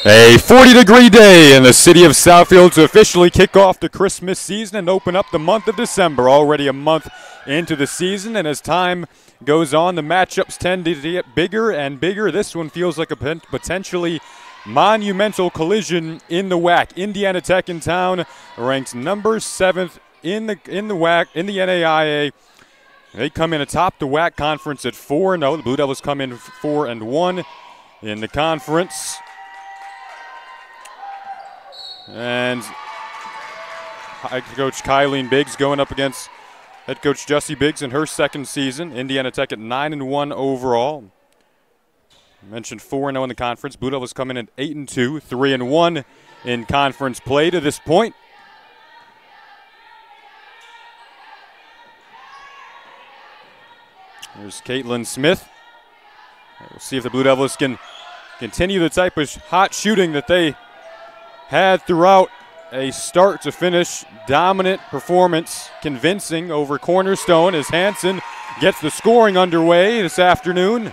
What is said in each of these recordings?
A 40-degree day in the city of Southfield to officially kick off the Christmas season and open up the month of December. Already a month into the season, and as time goes on, the matchups tend to get bigger and bigger. This one feels like a potentially monumental collision in the WAC. Indiana Tech in town, ranked number 7th in the WAC, in the NAIA. They come in atop the WAC conference at 4-0. The Blue Devils come in 4-1 in the conference. And head coach Kylene Biggs going up against head coach Jussie Biggs in her second season. Indiana Tech at 9-1 overall. I mentioned 4-0 in the conference. Blue Devils come in at 8-2, 3-1 in conference play to this point. There's Caitlin Smith. We'll see if the Blue Devils can continue the type of hot shooting that they had throughout a start to finish dominant performance, convincing over Cornerstone as Hansen gets the scoring underway this afternoon.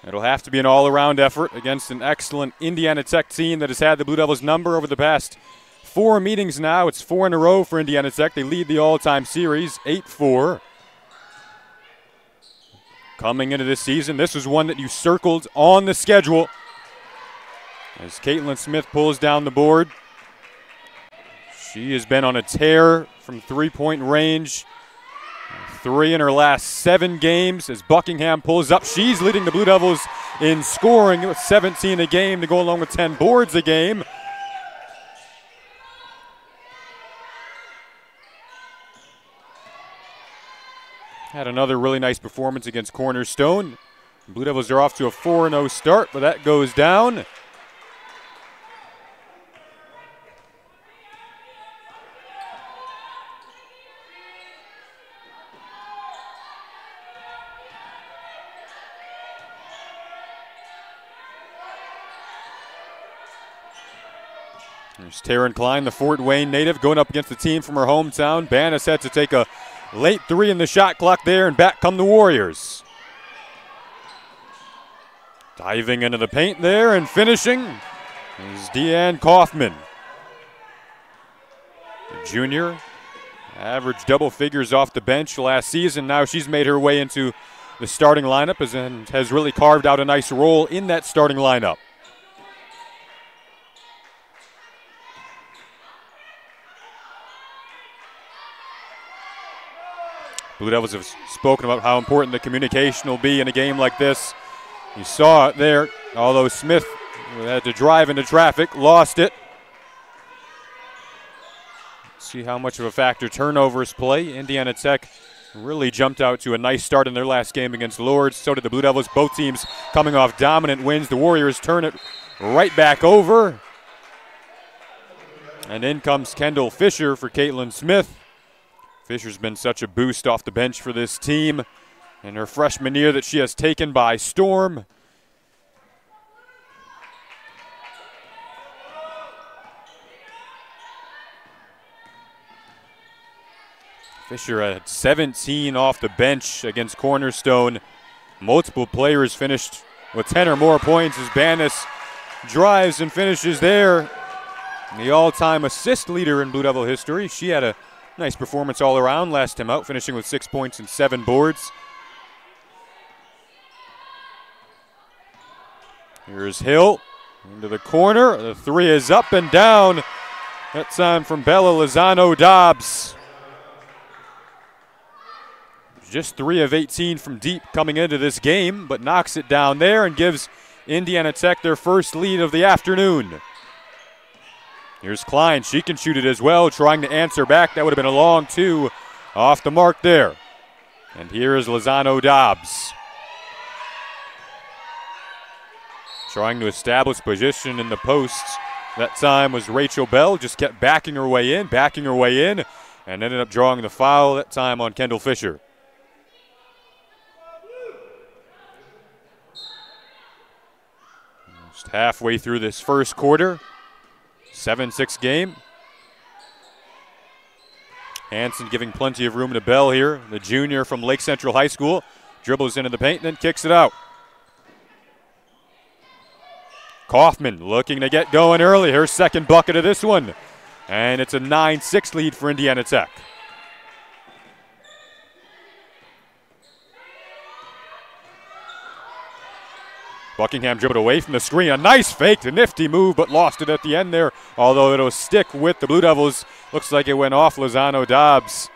It'll have to be an all-around effort against an excellent Indiana Tech team that has had the Blue Devils number over the past 4 meetings now. It's 4 in a row for Indiana Tech. They lead the all-time series 8-4. Coming into this season, this is one that you circled on the schedule as Caitlin Smith pulls down the board. She has been on a tear from three-point range. 3 in her last 7 games as Buckingham pulls up. She's leading the Blue Devils in scoring with 17 a game to go along with 10 boards a game. Had another really nice performance against Cornerstone. Blue Devils are off to a 4-0 start, but that goes down. There's Taryn Klein, the Fort Wayne native, going up against the team from her hometown. Bannis had to take a late 3 in the shot clock there, and back come the Warriors. Diving into the paint there and finishing is Deanne Kaufman. The junior averaged double figures off the bench last season. Now she's made her way into the starting lineup and has really carved out a nice role in that starting lineup. Blue Devils have spoken about how important the communication will be in a game like this. You saw it there, although Smith had to drive into traffic, lost it. See how much of a factor turnovers play. Indiana Tech really jumped out to a nice start in their last game against Lourdes. So did the Blue Devils, both teams coming off dominant wins. The Warriors turn it right back over. And in comes Kendall Fisher for Caitlin Smith. Fisher's been such a boost off the bench for this team in her freshman year that she has taken by storm. Fisher had 17 off the bench against Cornerstone. Multiple players finished with 10 or more points as Bannis drives and finishes there. The all-time assist leader in Blue Devil history. She had a nice performance all around last time out, finishing with 6 points and 7 boards. Here's Hill into the corner. The 3 is up and down. That time from Bella Lozano-Dobbs. Just 3 of 18 from deep coming into this game, but knocks it down there and gives Indiana Tech their first lead of the afternoon. Here's Klein. She can shoot it as well, trying to answer back. That would have been a long 2 off the mark there. And here is Lozano-Dobbs. Trying to establish position in the posts. That time was Rachel Bell. Just kept backing her way in, and ended up drawing the foul that time on Kendall Fisher. Just halfway through this first quarter. 7-6 game. Hansen giving plenty of room to Bell here, the junior from Lake Central High School. Dribbles into the paint and then kicks it out. Kaufman looking to get going early. Her second bucket of this one. And it's a 9-6 lead for Indiana Tech. Buckingham dribbled away from the screen. A nice fake, a nifty move, but lost it at the end there. Although it'll stick with the Blue Devils. Looks like it went off Lozano Dobbs.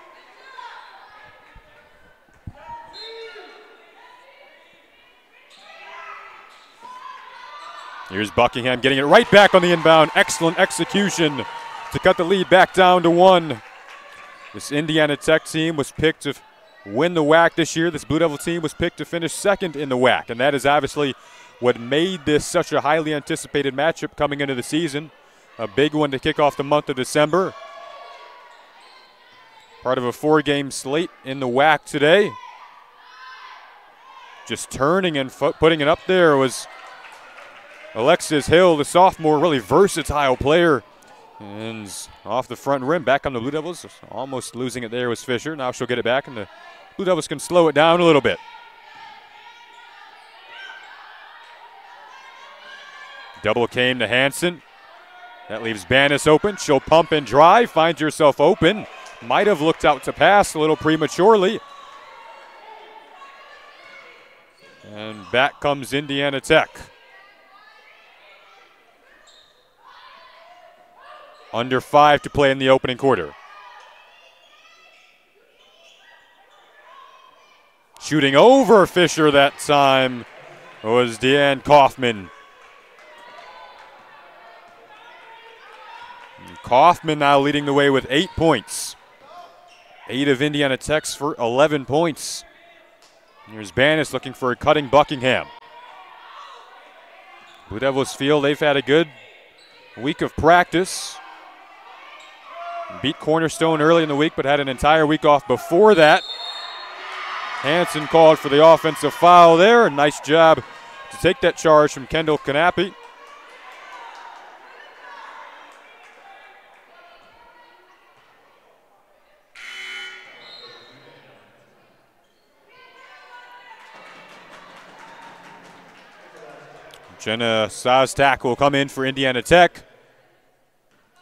Here's Buckingham getting it right back on the inbound. Excellent execution to cut the lead back down to 1. This Indiana Tech team was picked to win the WAC this year. This Blue Devil team was picked to finish second in the WAC, and that is obviously what made this such a highly anticipated matchup coming into the season. A big one to kick off the month of December. Part of a 4-game slate in the WAC today. Just turning and putting it up there was Alexis Hill, the sophomore, really versatile player. And off the front rim, back on the Blue Devils. Almost losing it there was Fisher. Now she'll get it back, and the Blue Devils can slow it down a little bit. Double came to Hansen. That leaves Banis open. She'll pump and drive, finds herself open. Might have looked out to pass a little prematurely. And back comes Indiana Tech. Under 5 to play in the opening quarter. Shooting over Fisher that time was Deanne Kaufman. And Kaufman now leading the way with 8 points. 8 of Indiana Tech's for 11 points. Here's Banis looking for a cutting Buckingham. Blue Devils feel they've had a good week of practice. Beat Cornerstone early in the week, but had an entire week off before that. Hansen called for the offensive foul there. Nice job to take that charge from Kendall Knappe. Jenna Sostak will come in for Indiana Tech.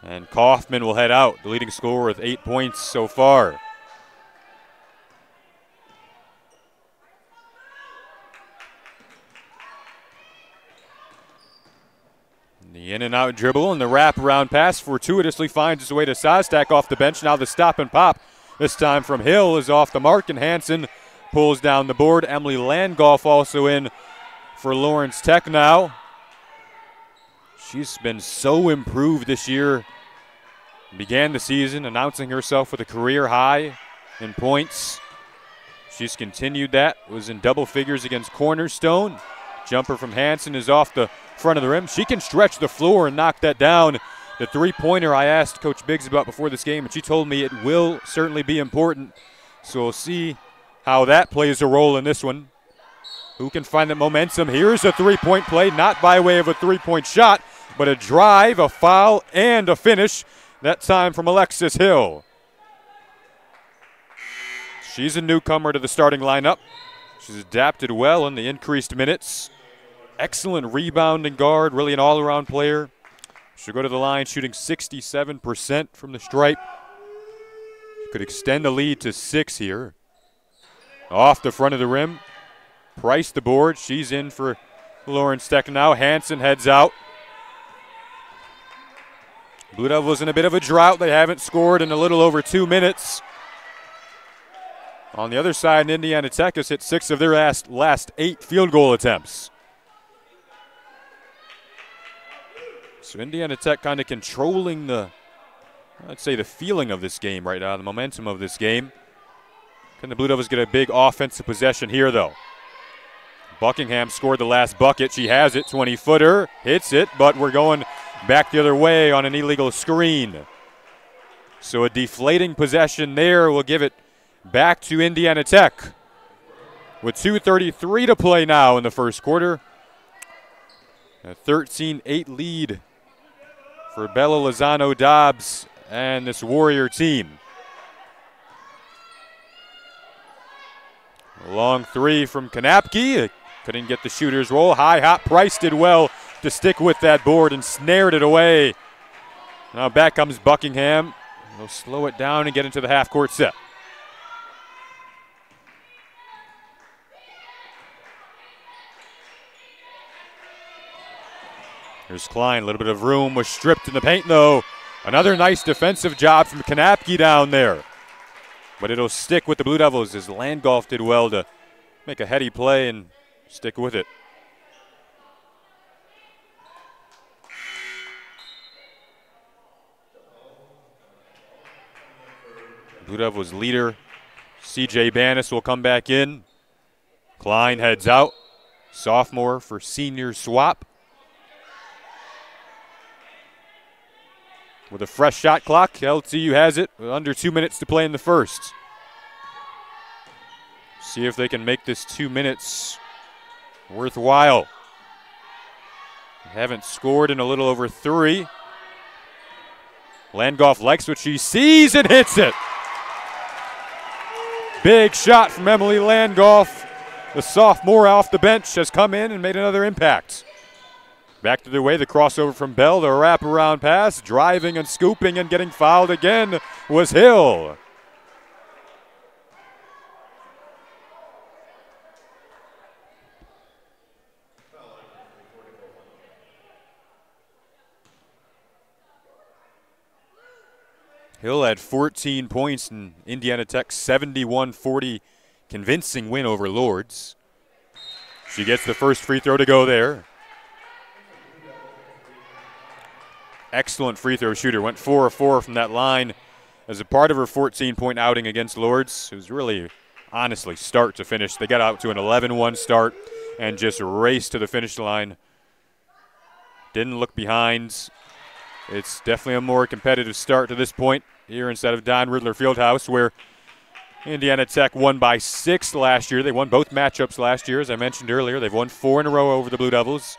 And Kaufman will head out, the leading scorer with 8 points so far. The in and out dribble and the wraparound pass fortuitously finds its way to Sostak off the bench. Now the stop and pop, this time from Hill, is off the mark, and Hansen pulls down the board. Emily Landgolf also in for Lawrence Tech now. She's been so improved this year. Began the season announcing herself with a career high in points. She's continued that, was in double figures against Cornerstone. Jumper from Hansen is off the front of the rim. She can stretch the floor and knock that down. The three-pointer I asked Coach Biggs about before this game, and she told me it will certainly be important. So we'll see how that plays a role in this one. Who can find the momentum? Here's a three-point play, not by way of a three-point shot, but a drive, a foul, and a finish. That time from Alexis Hill. She's a newcomer to the starting lineup. She's adapted well in the increased minutes. Excellent rebounding guard, really an all-around player. She'll go to the line shooting 67% from the stripe. Could extend the lead to 6 here. Off the front of the rim. Price the board. She's in for Lawrence Tech now. Hansen heads out. Blue Devils in a bit of a drought. They haven't scored in a little over 2 minutes. On the other side, Indiana Tech has hit 6 of their last 8 field goal attempts. So Indiana Tech kind of controlling the, I'd say, the feeling of this game right now, the momentum of this game. Can the Blue Devils get a big offensive possession here, though? Buckingham scored the last bucket. She has it, 20-footer, hits it, but we're going back the other way on an illegal screen. So a deflating possession there will give it back to Indiana Tech. With 2:33 to play now in the first quarter. A 13-8 lead for Bella Lozano Dobbs and this Warrior team. A long three from Kanapke. Couldn't get the shooter's roll. High hop. Price did well to stick with that board and snared it away. Now back comes Buckingham. They'll slow it down and get into the half-court set. Here's Klein, a little bit of room, was stripped in the paint though. Another nice defensive job from Kanapke down there. But it'll stick with the Blue Devils as Landgolf did well to make a heady play and stick with it. Blue Devils leader C.J. Banis will come back in. Klein heads out. Sophomore for senior swap. With a fresh shot clock, LTU has it with under 2 minutes to play in the first. See if they can make this 2 minutes worthwhile. They haven't scored in a little over 3. Landgolf likes what she sees and hits it. Big shot from Emily Landgolf. The sophomore off the bench has come in and made another impact. Back to the way, the crossover from Bell, the wraparound pass, driving and scooping and getting fouled again was Hill. Hill had 14 points in Indiana Tech's 71-40 convincing win over Lourdes. She gets the first free throw to go there. Excellent free throw shooter. Went 4 of 4 from that line as a part of her 14-point outing against Lourdes. It was really, honestly, start to finish. They got out to an 11-1 start and just raced to the finish line. Didn't look behind. It's definitely a more competitive start to this point here instead of Don Riddler Fieldhouse, where Indiana Tech won by 6 last year. They won both matchups last year, as I mentioned earlier. They've won 4 in a row over the Blue Devils.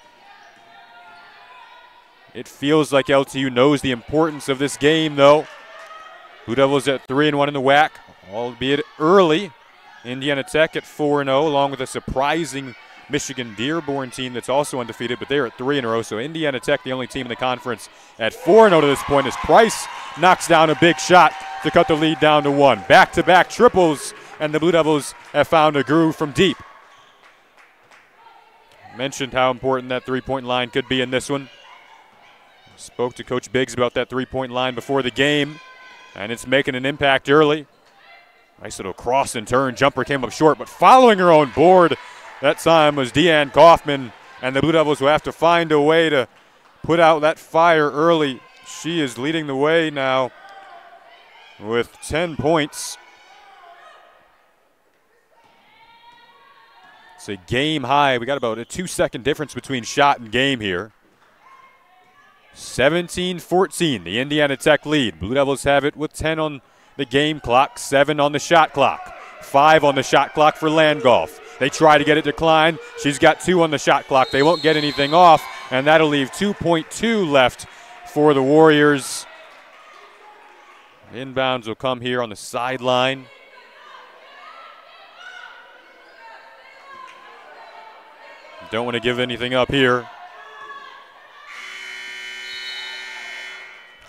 It feels like LTU knows the importance of this game, though. Blue Devils at 3-1 in the WAC, albeit early. Indiana Tech at 4-0, along with a surprising Michigan Dearborn team that's also undefeated, but they're at 3 in a row. So Indiana Tech, the only team in the conference at 4-0 to this point, as Price knocks down a big shot to cut the lead down to 1. Back-to-back triples, and the Blue Devils have found a groove from deep. Mentioned how important that three-point line could be in this one. Spoke to Coach Biggs about that three-point line before the game, and it's making an impact early. Nice little cross and turn. Jumper came up short, but following her own board that time was Deanne Kaufman, and the Blue Devils will have to find a way to put out that fire early. She is leading the way now with 10 points. It's a game high. We got about a 2-second difference between shot and game here. 17-14, the Indiana Tech lead. Blue Devils have it with 10 on the game clock, 7 on the shot clock, 5 on the shot clock for Landgolf. They try to get it to Klein. She's got 2 on the shot clock. They won't get anything off, and that'll leave 2.2 left for the Warriors. Inbounds will come here on the sideline. Don't want to give anything up here.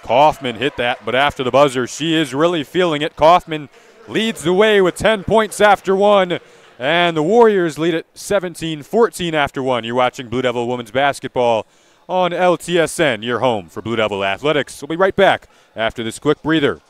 Kaufman hit that, but after the buzzer, she is really feeling it. Kaufman leads the way with 10 points after 1, and the Warriors lead it 17-14 after 1. You're watching Blue Devil Women's Basketball on LTSN, your home for Blue Devil Athletics. We'll be right back after this quick breather.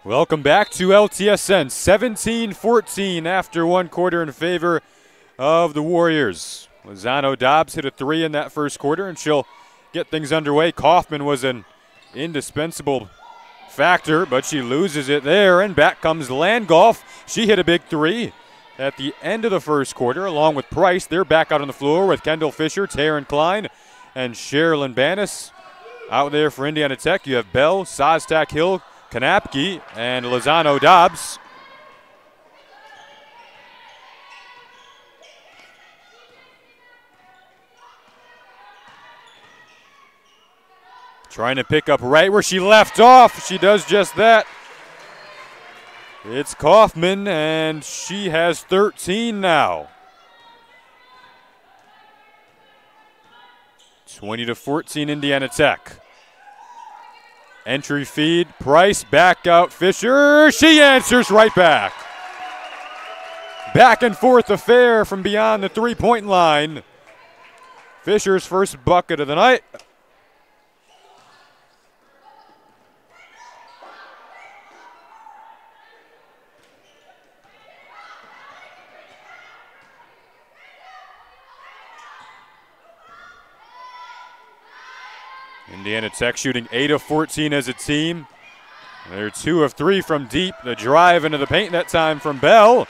Welcome back to LTSN. 17-14 after one quarter in favor of the Warriors. Lozano Dobbs hit a three in that first quarter, and she'll get things underway. Kaufman was an indispensable factor, but she loses it there, and back comes Landgolf. She hit a big three at the end of the first quarter, along with Price. They're back out on the floor with Kendall Fisher, Taryn Klein, and Sherilyn Banis. Out there for Indiana Tech, you have Bell, Sostak Hill, Kanapke, and Lozano Dobbs. Trying to pick up right where she left off. She does just that. It's Kaufman, and she has 13 now. 20-14 Indiana Tech. Entry feed, Price, back out, Fisher. She answers right back. Back and forth affair from beyond the three-point line. Fisher's first bucket of the night. Indiana Tech shooting 8 of 14 as a team. They're 2 of 3 from deep. The drive into the paint that time from Bell.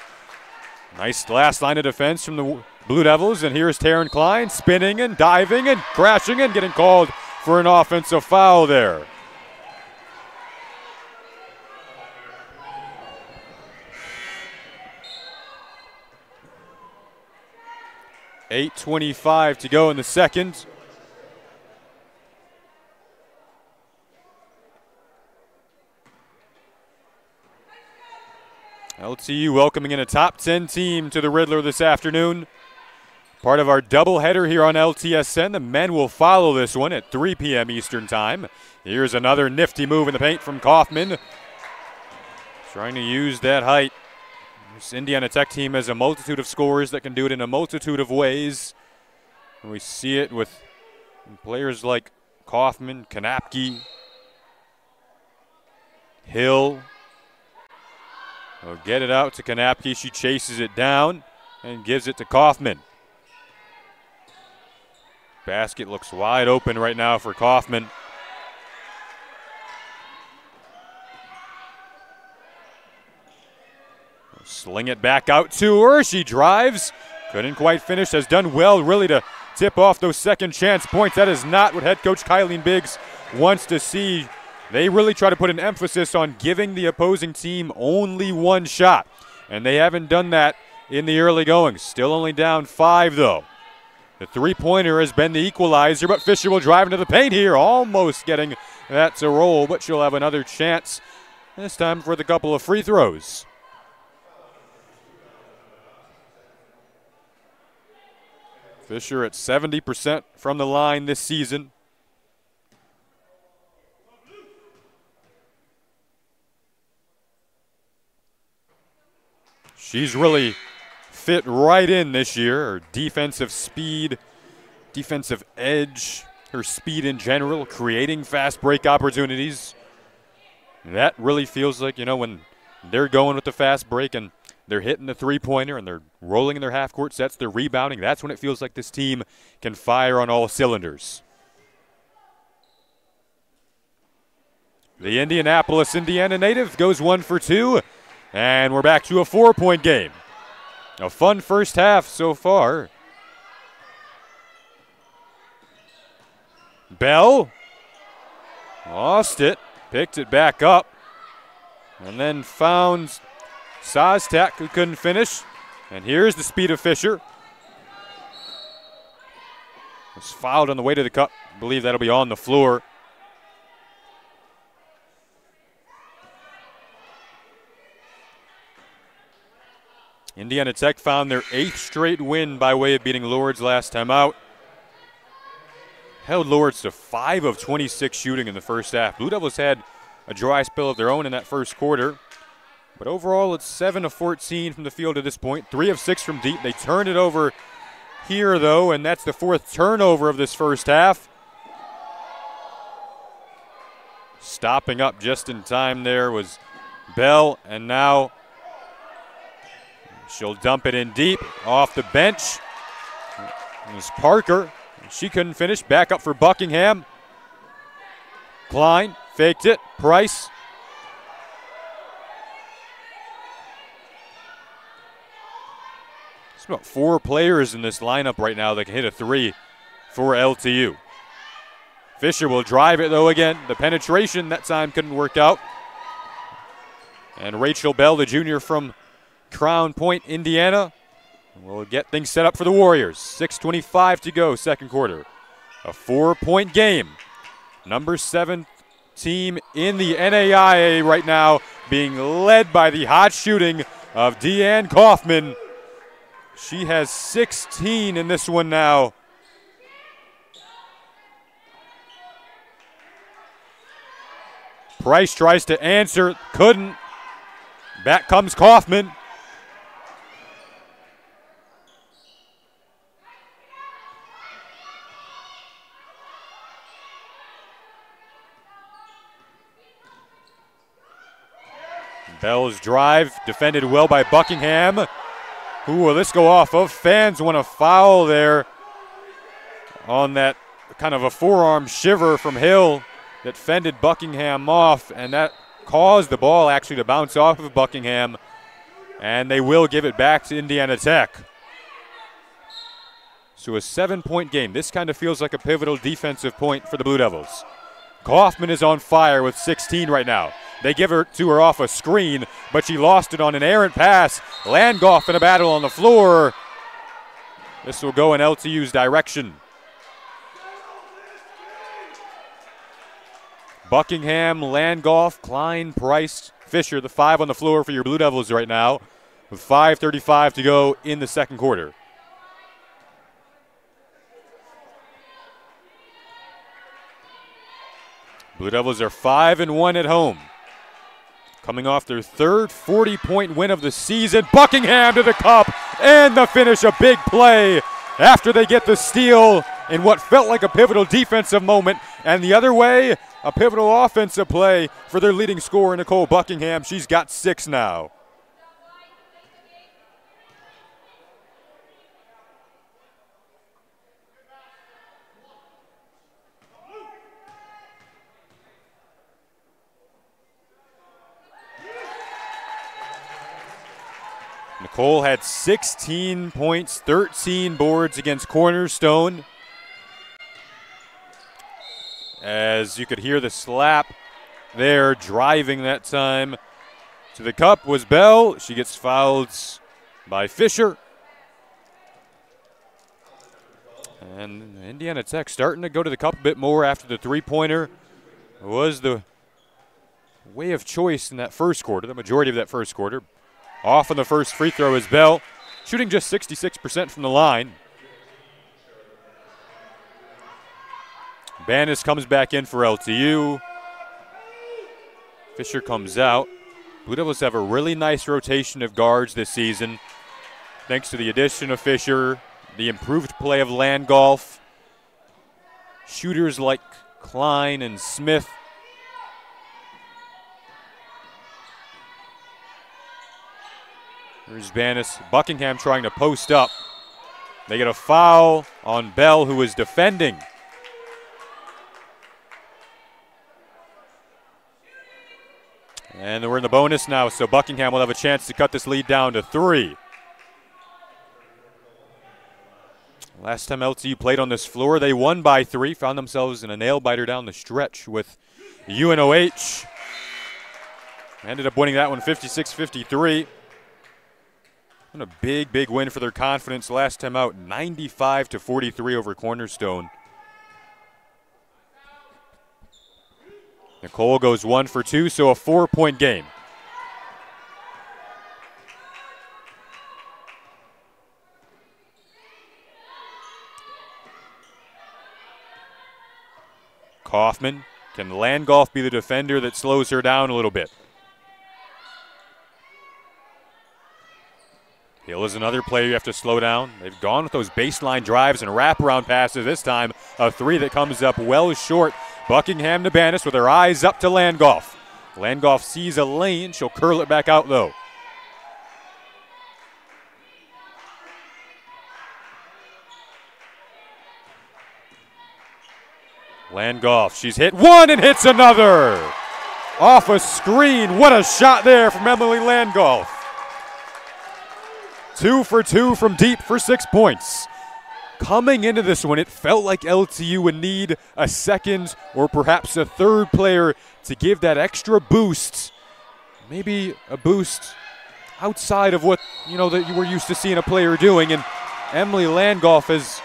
Nice last line of defense from the Blue Devils. And here's Taryn Klein spinning and diving and crashing and getting called for an offensive foul there. .8:25 to go in the second. LTU welcoming in a top 10 team to the Riddler this afternoon. Part of our doubleheader here on LTSN. The men will follow this one at 3 p.m. Eastern time. Here's another nifty move in the paint from Kaufman. Trying to use that height. This Indiana Tech team has a multitude of scorers that can do it in a multitude of ways. And we see it with players like Kaufman, Kanapke, Hill. They'll get it out to Kanapke. She chases it down and gives it to Kaufman. Basket looks wide open right now for Kaufman. Sling it back out to her. She drives. Couldn't quite finish. Has done well really to tip off those second chance points. That is not what head coach Kylene Biggs wants to see. They really try to put an emphasis on giving the opposing team only one shot. And they haven't done that in the early goings. Still only down 5, though. The three-pointer has been the equalizer, but Fisher will drive into the paint here, almost getting that to roll, but she'll have another chance, this time for the couple of free throws. Fisher at 70% from the line this season. She's really fit right in this year. Her defensive speed, defensive edge, her speed in general, creating fast break opportunities. That really feels like, when they're going with the fast break and they're hitting the three-pointer and they're rolling in their half-court sets, they're rebounding. That's when it feels like this team can fire on all cylinders. The Indianapolis, Indiana native goes 1 for 2. And we're back to a 4-point game. A fun first half so far. Bell lost it, picked it back up, and then found Sostak, who couldn't finish. And here's the speed of Fisher. Was fouled on the way to the cup. I believe that'll be on the floor. Indiana Tech found their 8th straight win by way of beating Lourdes last time out. Held Lourdes to 5 of 26 shooting in the first half. Blue Devils had a dry spell of their own in that first quarter. But overall, it's 7 of 14 from the field at this point. 3 of 6 from deep. They turned it over here, though, and that's the 4th turnover of this first half. Stopping up just in time there was Bell, and now she'll dump it in deep off the bench. It's Parker. She couldn't finish. Back up for Buckingham. Klein faked it. Price. There's about 4 players in this lineup right now that can hit a 3 for LTU. Fisher will drive it though again. The penetration that time couldn't work out. And Rachel Bell, the junior from Crown Point, Indiana, will get things set up for the Warriors. 6:25 to go, second quarter. A 4-point game. Number 7 team in the NAIA right now, being led by the hot shooting of Deanne Kaufman. She has 16 in this one now. Price tries to answer, couldn't. Back comes Kaufman. Bell's drive defended well by Buckingham. Who will this go off of? Fans want a foul there on that kind of a forearm shiver from Hill that fended Buckingham off, and that caused the ball actually to bounce off of Buckingham, and they will give it back to Indiana Tech. So a 7-point game. This kind of feels like a pivotal defensive point for the Blue Devils. Kaufman is on fire with 16 right now. They give her to her off a screen, but she lost it on an errant pass. Landgolf in a battle on the floor. This will go in LTU's direction. Buckingham, Landgolf, Klein, Price, Fisher, the 5 on the floor for your Blue Devils right now, with 5:35 to go in the second quarter. Blue Devils are 5-1 at home. Coming off their third 40-point win of the season. Buckingham to the cup, and the finish, a big play after they get the steal in what felt like a pivotal defensive moment. And the other way, a pivotal offensive play for their leading scorer, Nicole Buckingham. She's got 6 now. Nicole had 16 points, 13 boards against Cornerstone. As you could hear the slap there, driving that time to the cup was Bell. She gets fouled by Fisher. And Indiana Tech starting to go to the cup a bit more after the three-pointer was the way of choice in that first quarter, the majority of that first quarter. Off on the first free throw is Bell, shooting just 66% from the line. Bannis comes back in for LTU. Fisher comes out. Blue Devils have a really nice rotation of guards this season, thanks to the addition of Fisher, the improved play of Landgolf, shooters like Klein and Smith. Here's Bannis. Buckingham trying to post up. They get a foul on Bell, who is defending. And we're in the bonus now, so Buckingham will have a chance to cut this lead down to 3. Last time LTU played on this floor, they won by 3, found themselves in a nail-biter down the stretch with UNOH. Ended up winning that one 56-53. And a big, big win for their confidence last time out, 95-43 over Cornerstone. Nicole goes 1 for 2, so a 4-point game. Kaufman, can Landgolf be the defender that slows her down a little bit? Hill is another player you have to slow down. They've gone with those baseline drives and wraparound passes this time. A 3 that comes up well short. Buckingham to Bannis with her eyes up to Landgolf. Landgolf sees a lane. She'll curl it back out, though. Landgolf, she's hit one and hits another. Off a screen. What a shot there from Emily Landgolf. 2 for 2 from deep for 6 points. Coming into this one, it felt like LTU would need a second or perhaps a third player to give that extra boost. Maybe a boost outside of what, that you were used to seeing a player doing. And Emily Landgolf has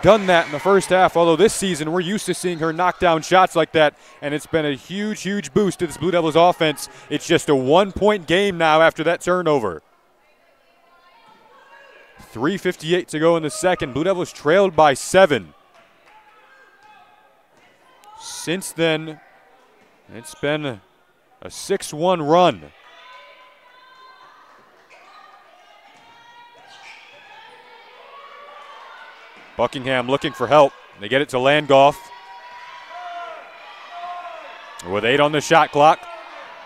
done that in the first half, although this season we're used to seeing her knock down shots like that, and it's been a huge, huge boost to this Blue Devils offense. It's just a 1-point game now after that turnover. 3:58 to go in the second. Blue Devils trailed by 7. Since then, it's been a 6-1 run. Buckingham looking for help. They get it to Landgolf. With 8 on the shot clock,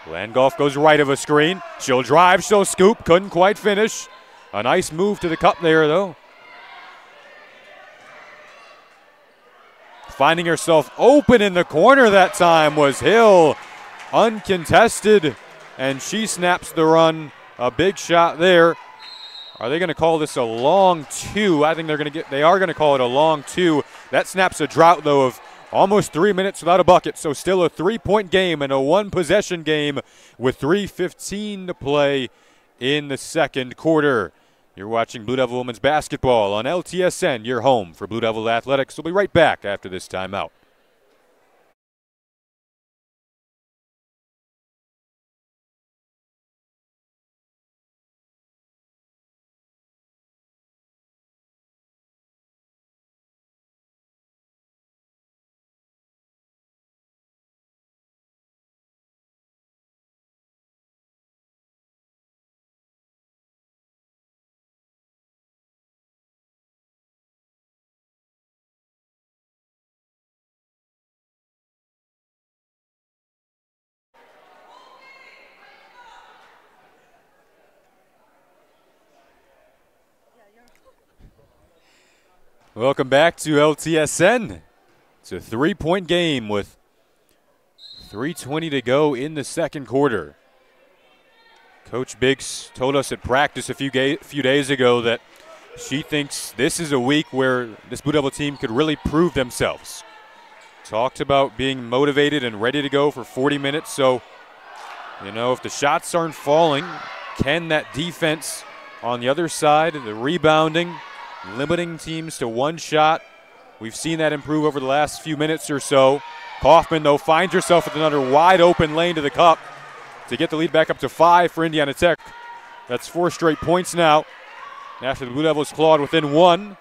Landgolf goes right of a screen. She'll drive, she'll scoop, couldn't quite finish. A nice move to the cup there, though. Finding herself open in the corner that time was Hill. Uncontested, and she snaps the run. A big shot there. Are they going to call this a long 2? I think they are going to call it a long 2. That snaps a drought, though, of almost 3 minutes without a bucket. So still a 3-point game and a 1-possession game with 3:15 to play in the second quarter. You're watching Blue Devil Women's Basketball on LTSN, your home for Blue Devil Athletics. We'll be right back after this timeout. Welcome back to LTSN. It's a 3-point game with 3:20 to go in the second quarter. Coach Biggs told us at practice a few days ago that she thinks this is a week where this Blue Devil team could really prove themselves. Talked about being motivated and ready to go for 40 minutes. So, if the shots aren't falling, can that defense on the other side, the rebounding, limiting teams to one shot. We've seen that improve over the last few minutes or so. Kaufman, though, finds herself with another wide open lane to the cup to get the lead back up to 5 for Indiana Tech. That's 4 straight points now after the Blue Devils clawed within 1.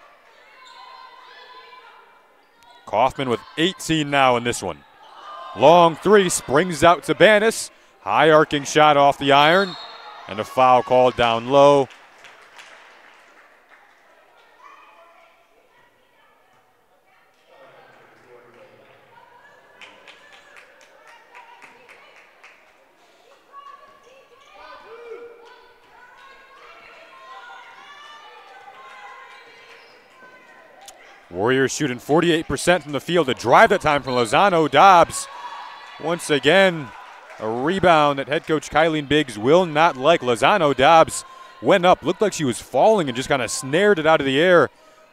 Kaufman with 18 now in this one. Long 3, springs out to Banis. High arcing shot off the iron, and a foul called down low. Warriors shooting 48% from the field to drive that time from Lozano. Dobbs, once again, a rebound that head coach Kylene Biggs will not like. Lozano Dobbs went up, looked like she was falling and just kind of snared it out of the air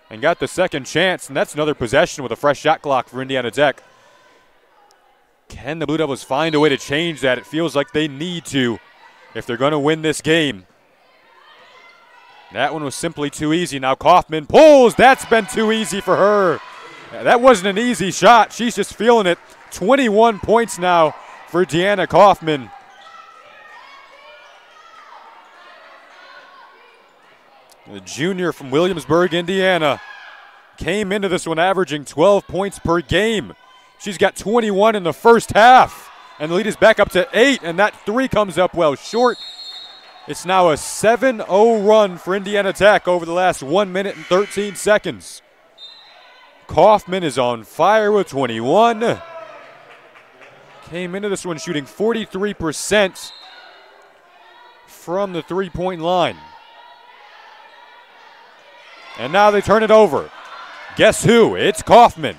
and got the second chance. And that's another possession with a fresh shot clock for Indiana Tech. Can the Blue Devils find a way to change that? It feels like they need to if they're going to win this game. That one was simply too easy. Now Kaufman pulls. That's been too easy for her. That wasn't an easy shot. She's just feeling it. 21 points now for Deanna Kaufman. The junior from Williamsburg, Indiana, came into this one averaging 12 points per game. She's got 21 in the first half, and the lead is back up to 8, and that 3 comes up well short. It's now a 7-0 run for Indiana Tech over the last 1 minute and 13 seconds. Kaufman is on fire with 21. came into this one shooting 43% from the three-point line. And now they turn it over. Guess who? It's Kaufman.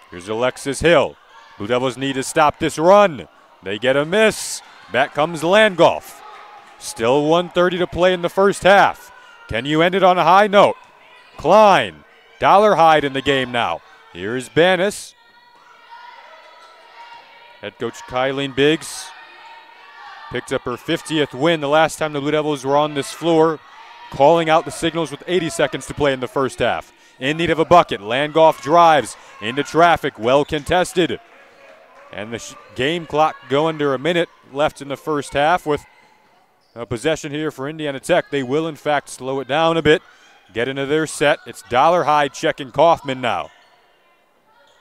Here's Alexis Hill. Blue Devils need to stop this run. They get a miss. Back comes Landgolf. Still 1:30 to play in the first half. Can you end it on a high note? Klein, Dollarhide in the game now. Here's Banis. Head coach Kylene Biggs picked up her 50th win the last time the Blue Devils were on this floor, calling out the signals with 80 seconds to play in the first half. In need of a bucket. Landgolf drives into traffic, well contested. And the game clock go under a minute left in the first half with a possession here for Indiana Tech. They will, in fact, slow it down a bit, get into their set. It's Dollarhide checking Kaufman now.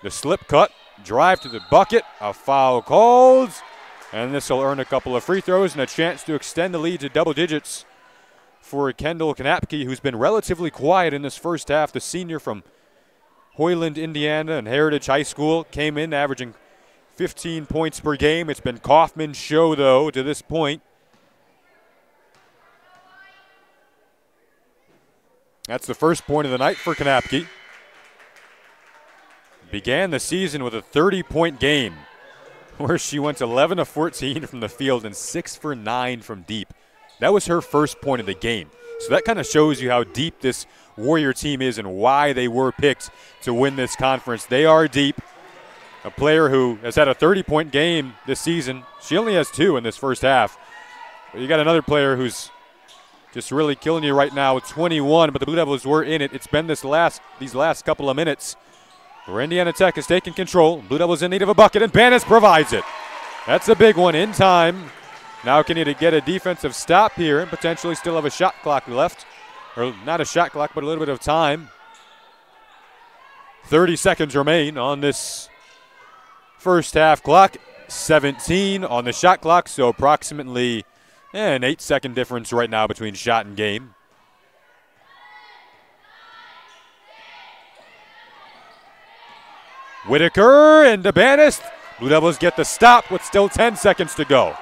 The slip cut, drive to the bucket, a foul called, and this will earn a couple of free throws and a chance to extend the lead to double digits for Kendall Knapke, who's been relatively quiet in this first half. The senior from Hoyland, Indiana, and Heritage High School came in averaging 15 points per game. It's been Kaufman's show, though, to this point. That's the first point of the night for Knapke. Began the season with a 30-point game where she went 11 of 14 from the field and 6 for 9 from deep. That was her first point of the game. So that kind of shows you how deep this Warrior team is and why they were picked to win this conference. They are deep. A player who has had a 30-point game this season. She only has 2 in this first half. But you got another player who's just really killing you right now with 21, but the Blue Devils were in it. It's been these last couple of minutes where Indiana Tech has taken control. Blue Devils in need of a bucket, and Banis provides it. That's a big one in time. Now can you get a defensive stop here and potentially still have a shot clock left. Or not a shot clock, but a little bit of time. 30 seconds remain on this first half clock. 17 on the shot clock, so approximately an 8-second difference right now between shot and game. Whitaker and Banis. Blue Devils get the stop with still 10 seconds to go.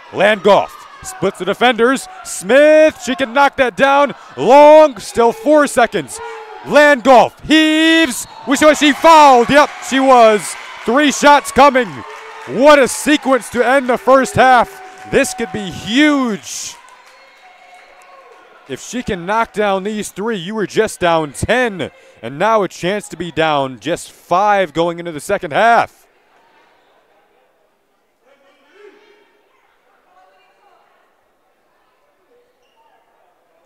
Landgolf splits the defenders. Smith, she can knock that down. Long, still 4 seconds. Landgolf heaves. Was she fouled? Yep, she was. 3 shots coming. What a sequence to end the first half. This could be huge. If she can knock down these 3, you were just down 10, and now a chance to be down just 5 going into the second half.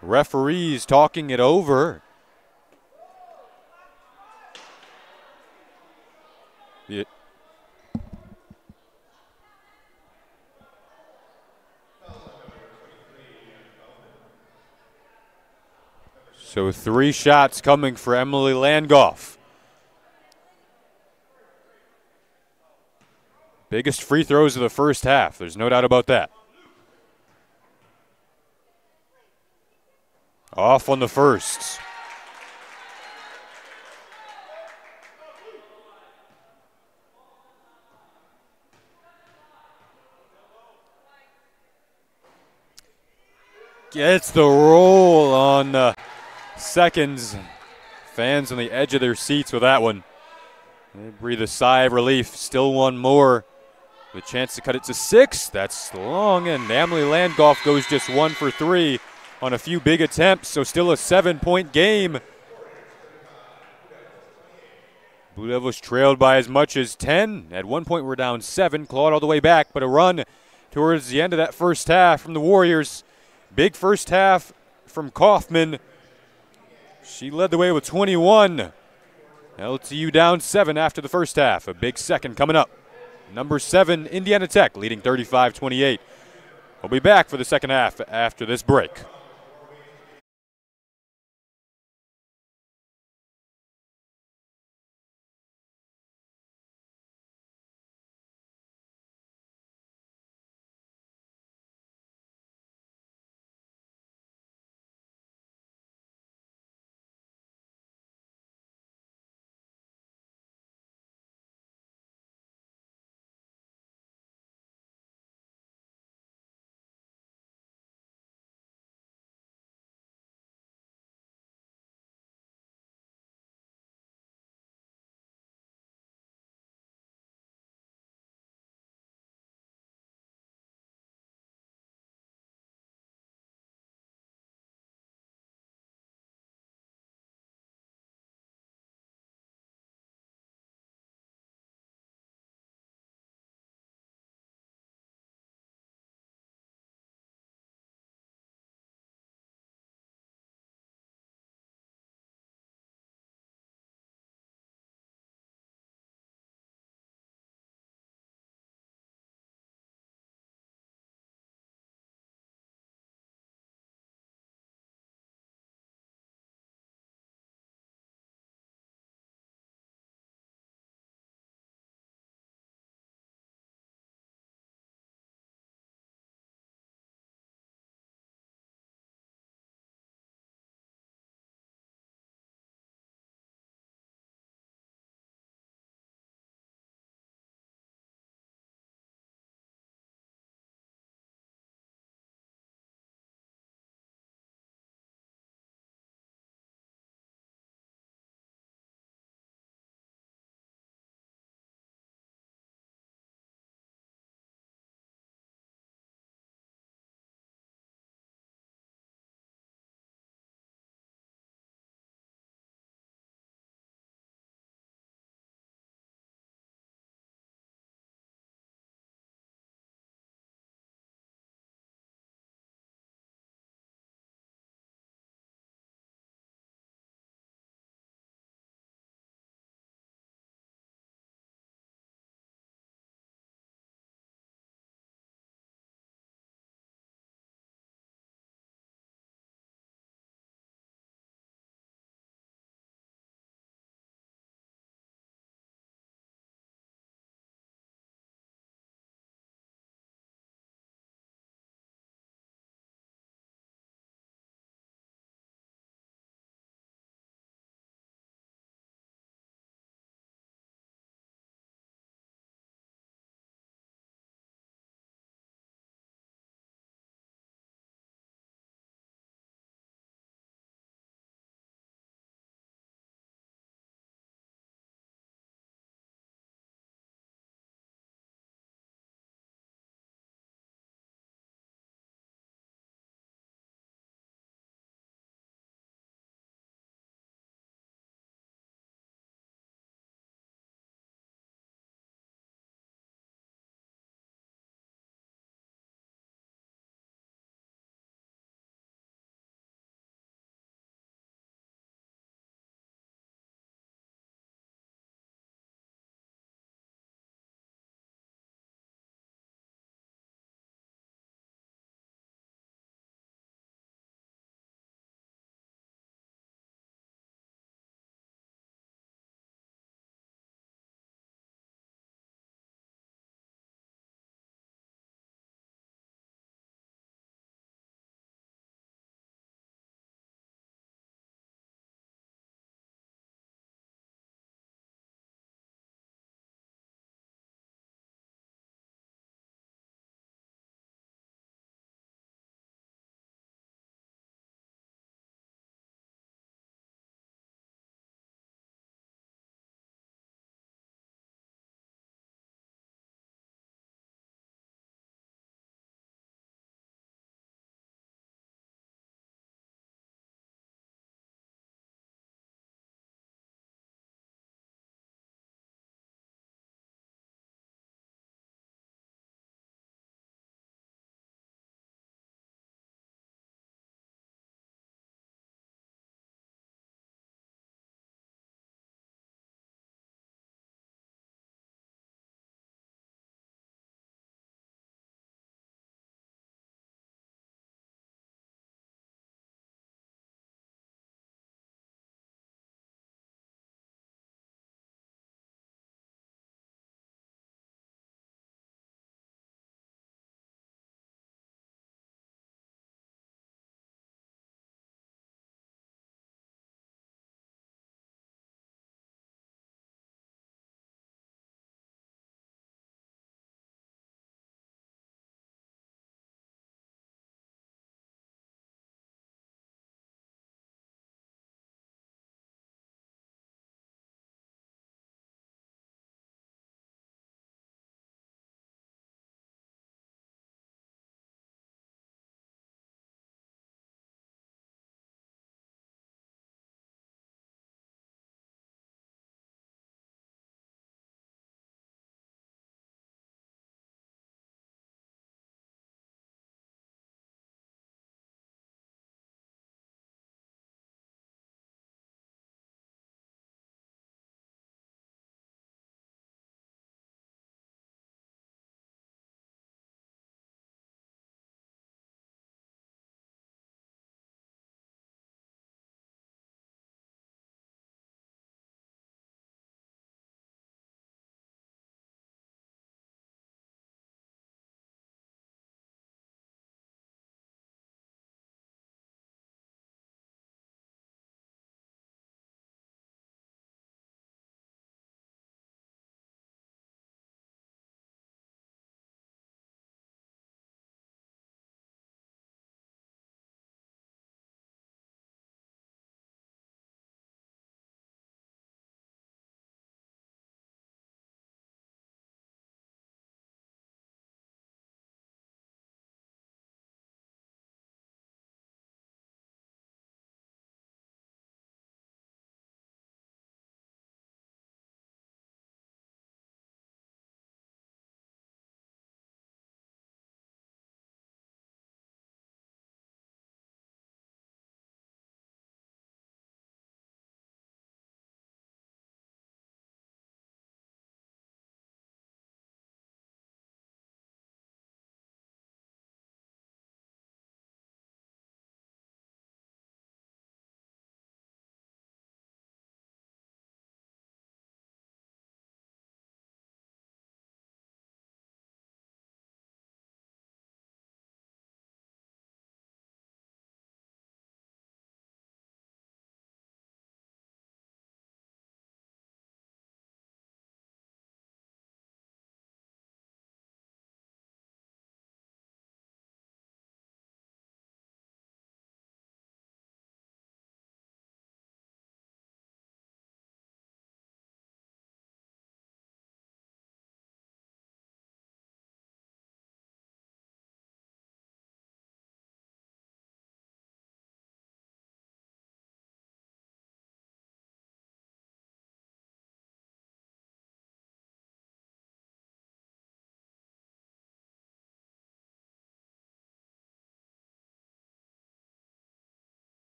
Referees talking it over. So 3 shots coming for Emily Landgolf. Biggest free throws of the first half. There's no doubt about that. Off on the first. Gets the roll on seconds. Fans on the edge of their seats with that one. They breathe a sigh of relief. Still one more. The chance to cut it to 6. That's long, and Emily Landgolf goes just 1 for 3 on a few big attempts, so still a 7-point game. Blue Devils trailed by as much as 10. At one point we're down 7, clawed all the way back, but a run towards the end of that first half from the Warriors. Big first half from Kaufman. She led the way with 21. LTU down 7 after the first half. A big second coming up. Number 7, Indiana Tech, leading 35-28. We'll be back for the second half after this break.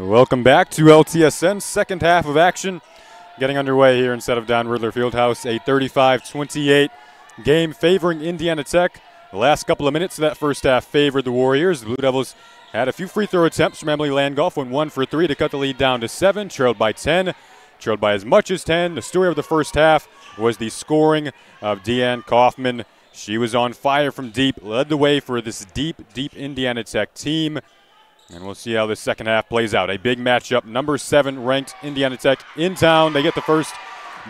Welcome back to LTSN. Second half of action getting underway here instead of down Riddler Fieldhouse. A 35-28 game favoring Indiana Tech. The last couple of minutes of that first half favored the Warriors. The Blue Devils had a few free throw attempts from Emily Landgolf, went 1 for 3 to cut the lead down to 7, trailed by 10, trailed by as much as 10. The story of the first half was the scoring of Deanne Kaufman. She was on fire from deep, led the way for this deep Indiana Tech team. And we'll see how this second half plays out. A big matchup. Number 7 ranked Indiana Tech in town. They get the first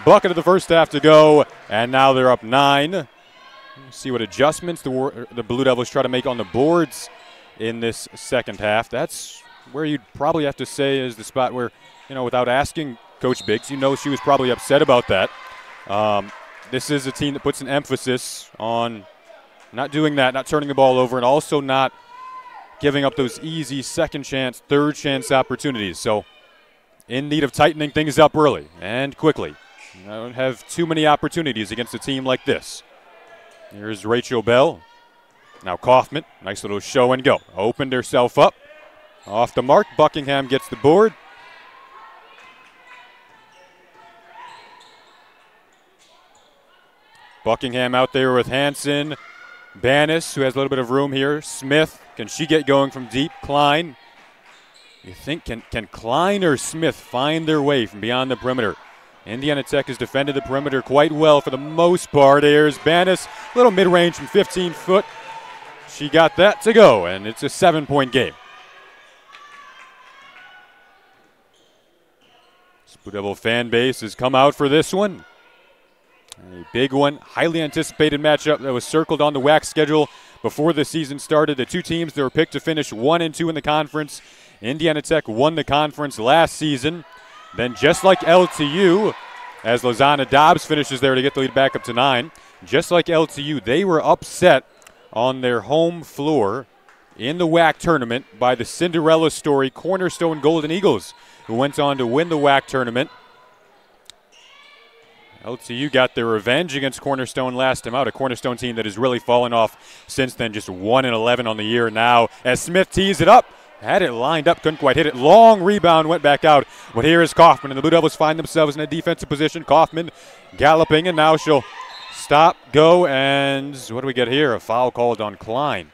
bucket of the first half to go, and now they're up 9. Let's see what adjustments the Blue Devils try to make on the boards in this second half. That's where you'd probably have to say is the spot where, without asking Coach Biggs, she was probably upset about that. This is a team that puts an emphasis on not doing that, not turning the ball over, and also not giving up those easy second chance, third chance opportunities. So in need of tightening things up early and quickly. Don't have too many opportunities against a team like this. Here's Rachel Bell. Now Kaufman, nice little show and go. Opened herself up. Off the mark, Buckingham gets the board. Buckingham out there with Hanson. Banis, who has a little bit of room here. Smith, can she get going from deep? Klein. You think, can Klein or Smith find their way from beyond the perimeter? Indiana Tech has defended the perimeter quite well for the most part. There's Banis, little mid-range from 15 foot. She got that to go, and it's a 7-point game. Blue Devil fan base has come out for this one. A big one, highly anticipated matchup that was circled on the WAC schedule before the season started. The two teams that were picked to finish 1 and 2 in the conference. Indiana Tech won the conference last season. Then just like LTU, as Lozana Dobbs finishes there to get the lead back up to 9, just like LTU, they were upset on their home floor in the WAC tournament by the Cinderella story Cornerstone Golden Eagles, who went on to win the WAC tournament. LTU got their revenge against Cornerstone last time out, a Cornerstone team that has really fallen off since then, just 1-11 on the year now. As Smith tees it up, had it lined up, couldn't quite hit it. Long rebound, went back out. But here is Kaufman, and the Blue Devils find themselves in a defensive position. Kaufman galloping, and now she'll stop, go, and what do we get here? A foul called on Klein.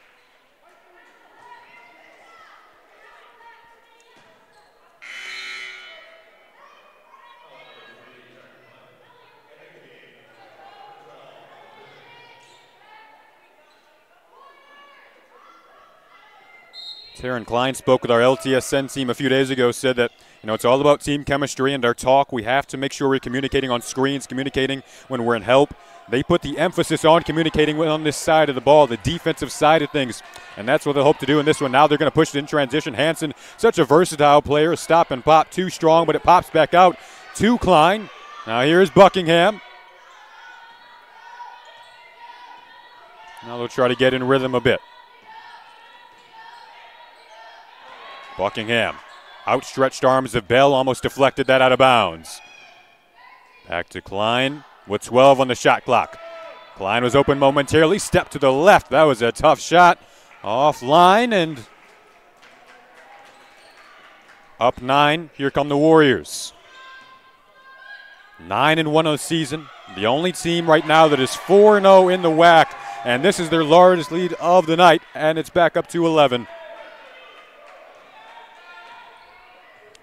Taryn Klein spoke with our LTSN team a few days ago, said that, it's all about team chemistry and our talk. We have to make sure we're communicating on screens, communicating when we're in help. They put the emphasis on communicating on this side of the ball, the defensive side of things, and that's what they hope to do in this one. Now they're going to push it in transition. Hanson, such a versatile player, stop and pop, too strong, but it pops back out to Klein. Now here's Buckingham. Now they'll try to get in rhythm a bit. Buckingham, outstretched arms of Bell, almost deflected that out of bounds. Back to Klein with 12 on the shot clock. Klein was open momentarily, stepped to the left. That was a tough shot. Offline and up 9. Here come the Warriors. 9-1 on the season. The only team right now that is 4-0 in the WAC, and this is their largest lead of the night, and it's back up to 11.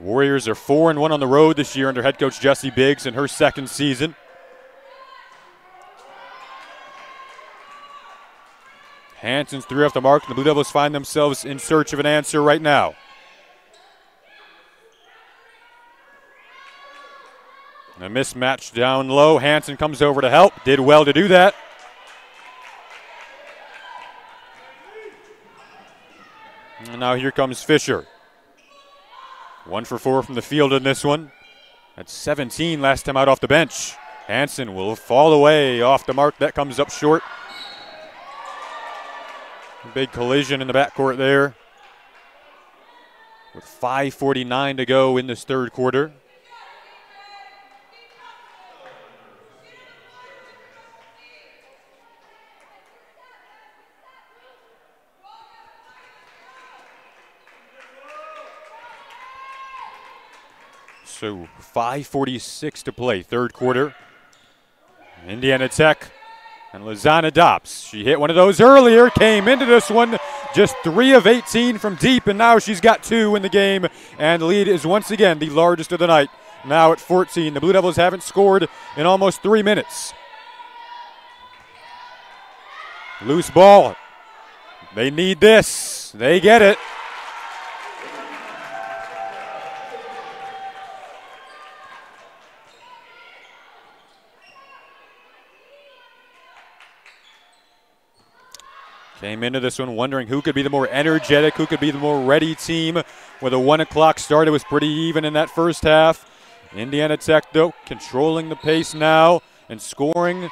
Warriors are 4-1 on the road this year under head coach Jessie Biggs in her second season. Hanson's 3 off the mark, and the Blue Devils find themselves in search of an answer right now. A mismatch down low. Hanson comes over to help. Did well to do that. And now here comes Fisher. 1 for 4 from the field in this one. That's 17 last time out off the bench. Hanson will fall away off the mark. That comes up short. Big collision in the backcourt there. With 5:49 to go in this third quarter. So 5:46 to play, third quarter. Indiana Tech and Lizana Dobbs. She hit one of those earlier, came into this one just 3 of 18 from deep, and now she's got 2 in the game, and the lead is once again the largest of the night, now at 14. The Blue Devils haven't scored in almost 3 minutes. Loose ball. They need this. They get it. Came into this one wondering who could be the more energetic, who could be the more ready team. With a 1 o'clock start, it was pretty even in that first half. Indiana Tech, though, controlling the pace now and scoring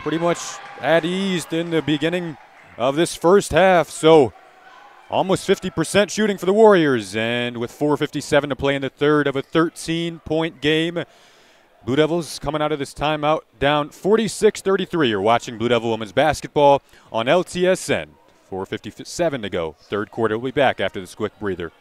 pretty much at ease in the beginning of this first half. So almost 50% shooting for the Warriors. And with 4:57 to play in the third of a 13-point game, Blue Devils coming out of this timeout down 46-33. You're watching Blue Devil Women's Basketball on LTSN. 4:57 to go. Third quarter. We'll be back after this quick breather.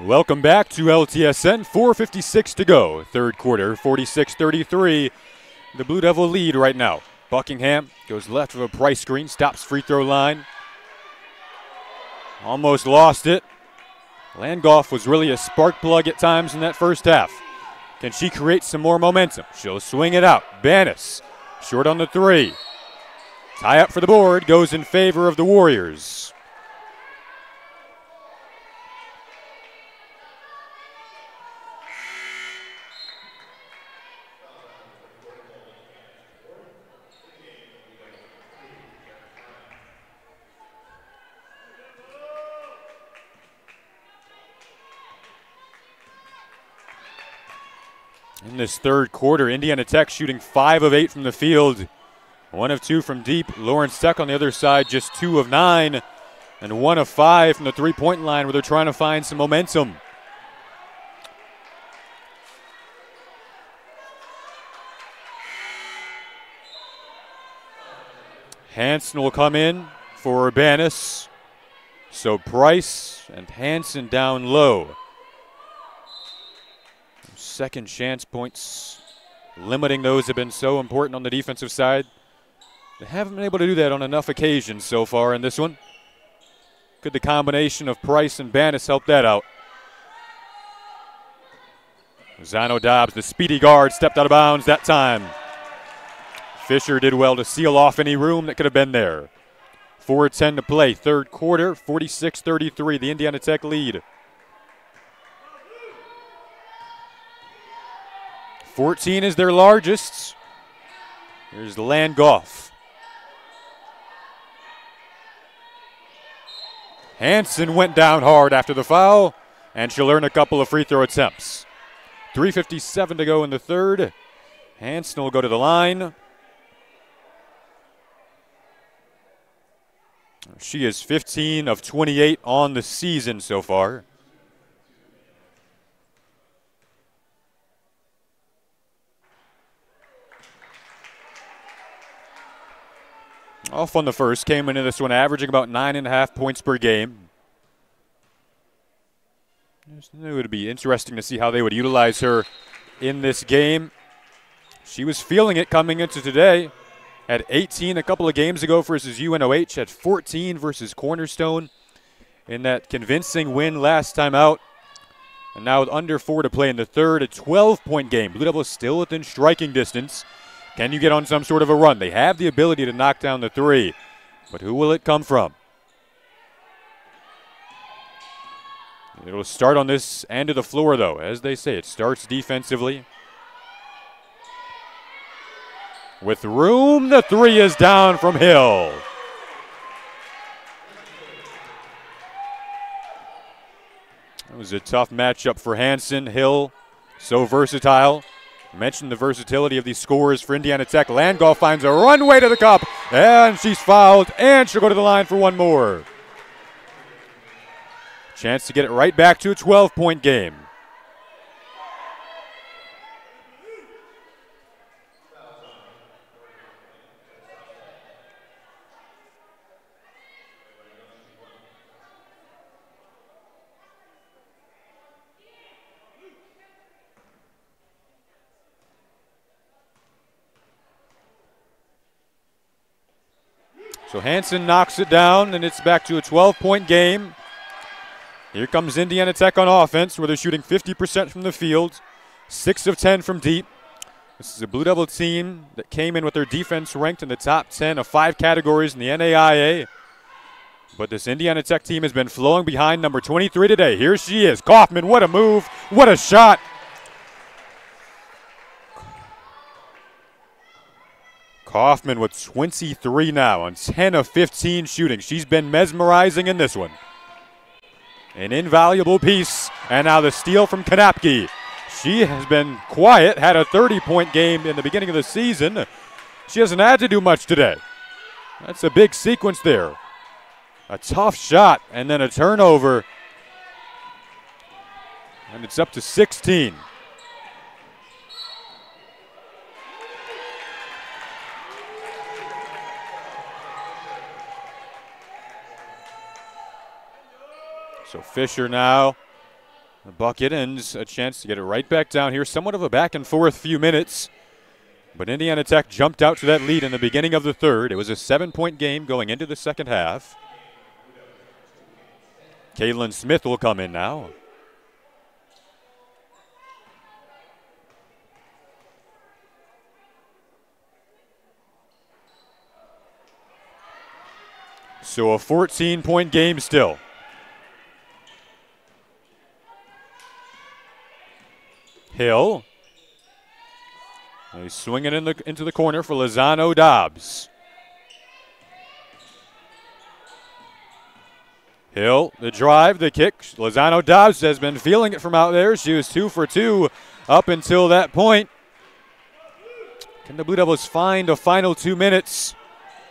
Welcome back to LTSN. 4:56 to go. Third quarter, 46-33. The Blue Devil lead right now. Buckingham goes left of a price screen, stops free throw line. Almost lost it. Landgolf was really a spark plug at times in that first half. Can she create some more momentum? She'll swing it out. Banis, short on the 3. Tie up for the board, goes in favor of the Warriors. In this third quarter, Indiana Tech shooting 5 of 8 from the field. 1 of 2 from deep. Lawrence Tech on the other side just 2 of 9. And 1 of 5 from the three-point line where they're trying to find some momentum. Hansen will come in for Urbanis. So Price and Hansen down low. Second chance points, limiting those have been so important on the defensive side. They haven't been able to do that on enough occasions so far in this one. Could the combination of Price and Banis help that out? Zano Dobbs, the speedy guard, stepped out of bounds that time. Fisher did well to seal off any room that could have been there. 4:10 to play, third quarter, 46-33, the Indiana Tech lead. 14 is their largest. Here's Landgolf. Hansen went down hard after the foul, and she'll earn a couple of free throw attempts. 3:57 to go in the third. Hansen will go to the line. She is 15 of 28 on the season so far. Off on the first, came into this one averaging about 9.5 points per game. It would be interesting to see how they would utilize her in this game. She was feeling it coming into today. Had 18 a couple of games ago versus UNOH. Had 14 versus Cornerstone in that convincing win last time out. And now with under 4 to play in the third, a 12-point game. Blue Devils still within striking distance. Can you get on some sort of a run? They have the ability to knock down the 3, but who will it come from? It'll start on this end of the floor, though. As they say, it starts defensively. With room, the 3 is down from Hill. was a tough matchup for Hansen. Hill, so versatile. Mentioned the versatility of these scorers for Indiana Tech. Landgall finds a runway to the cup, and she's fouled, and she'll go to the line for one more. Chance to get it right back to a 12-point game. So Hansen knocks it down, and it's back to a 12-point game. Here comes Indiana Tech on offense, where they're shooting 50% from the field, 6 of 10 from deep. This is a Blue Devil team that came in with their defense ranked in the top 10 of 5 categories in the NAIA. But this Indiana Tech team has been flowing behind number 23 today. Here she is, Kaufman. What a move, what a shot. Kaufman with 23 now on 10 of 15 shooting. She's been mesmerizing in this one. An invaluable piece, and now the steal from Kanapke. She has been quiet, had a 30-point game in the beginning of the season. She hasn't had to do much today. That's a big sequence there. A tough shot, and then a turnover. And it's up to 16. So Fisher now, the bucket, and a chance to get it right back down here. Somewhat of a back and forth few minutes, but Indiana Tech jumped out to that lead in the beginning of the third. It was a 7-point game going into the second half. Caitlin Smith will come in now. So a 14-point game still. Hill. He's swinging into the corner for Lozano Dobbs. Hill, the drive, the kick. Lozano Dobbs has been feeling it from out there. She was 2 for 2 up until that point. Can the Blue Devils find a final 2 minutes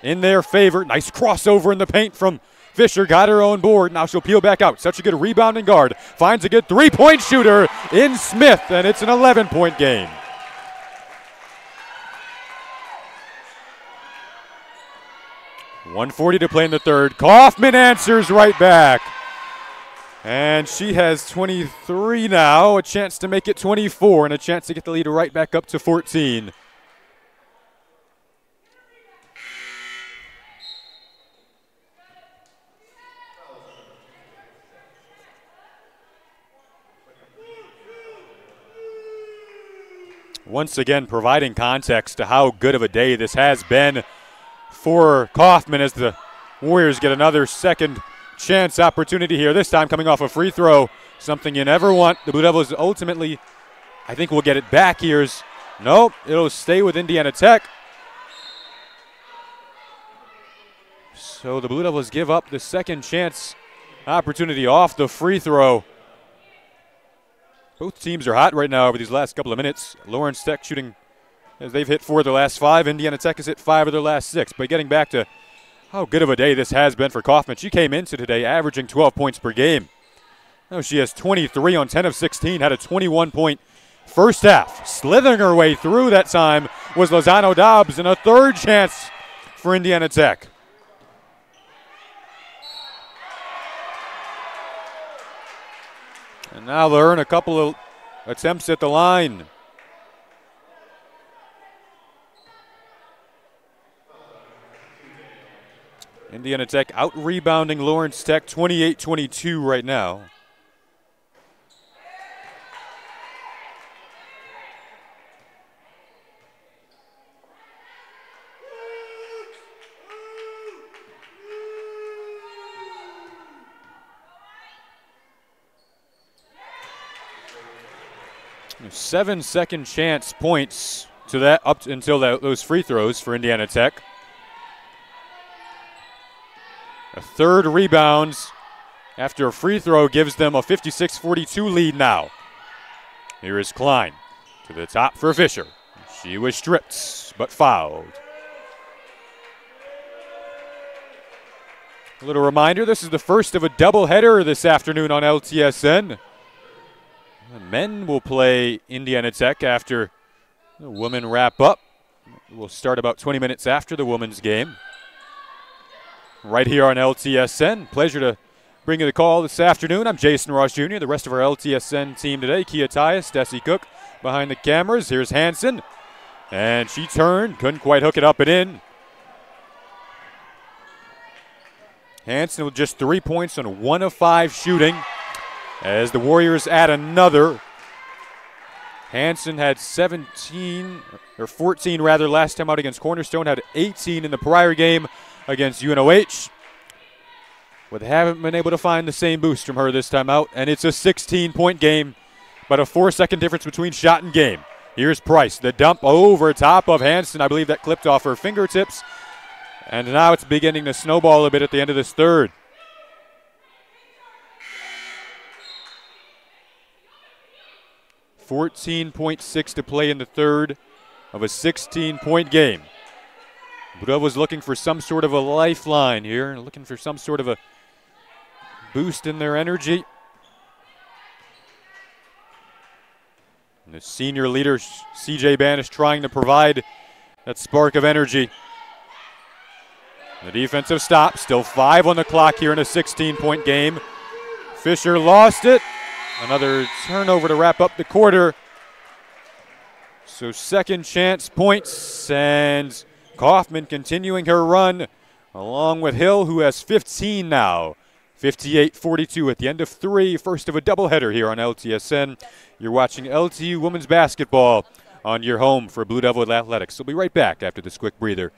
in their favor? Nice crossover in the paint from Fisher, got her own board. Now she'll peel back out. Such a good rebounding guard. Finds a good three-point shooter in Smith, and it's an 11-point game. .140 to play in the third. Kaufman answers right back. And she has 23 now, a chance to make it 24, and a chance to get the lead right back up to 14. Once again, providing context to how good of a day this has been for Kaufman as the Warriors get another second chance opportunity here, this time coming off a free throw, something you never want. The Blue Devils ultimately, I think, will get it back here. Nope, it'll stay with Indiana Tech. So the Blue Devils give up the second chance opportunity off the free throw. Both teams are hot right now over these last couple of minutes. Lawrence Tech shooting, as they've hit 4 of their last 5. Indiana Tech has hit 5 of their last 6. But getting back to how good of a day this has been for Kaufman. She came into today averaging 12 points per game. Now she has 23 on 10 of 16, had a 21-point first half. Slithering her way through that time was Lozano Dobbs, and a third chance for Indiana Tech. And now they'll earn a couple of attempts at the line. Indiana Tech out-rebounding Lawrence Tech 28-22 right now. Seven second chance points to that up until those free throws for Indiana Tech. A third rebounds after a free throw gives them a 56-42 lead now. Here is Klein to the top for Fisher. She was stripped, but fouled. A little reminder, this is the first of a doubleheader this afternoon on LTSN. The men will play Indiana Tech after the women wrap up. We'll start about 20 minutes after the women's game. Right here on LTSN. Pleasure to bring you the call this afternoon. I'm Jason Ross Jr., the rest of our LTSN team today. Kia Tyus, Desi Cook behind the cameras. Here's Hansen. And she turned, couldn't quite hook it up and in. Hansen with just 3 points on 1 of 5 shooting as the Warriors add another. Hansen had 14 last time out against Cornerstone, had 18 in the prior game against UNOH. But they haven't been able to find the same boost from her this time out, and it's a 16-point game, but a 4-second difference between shot and game. Here's Price, the dump over top of Hansen. I believe that clipped off her fingertips. And now it's beginning to snowball a bit at the end of this third. .6 to play in the third of a 16-point game. Budova was looking for some sort of a lifeline here, looking for some sort of a boost in their energy. And the senior leader, C.J. Banish, trying to provide that spark of energy. The defensive stop, still 5 on the clock here in a 16-point game. Fisher lost it. Another turnover to wrap up the quarter. So second chance points, and Kaufman continuing her run along with Hill, who has 15 now. 58-42 at the end of 3, first of a doubleheader here on LTSN. You're watching LTU women's basketball on your home for Blue Devil Athletics. We'll be right back after this quick breather.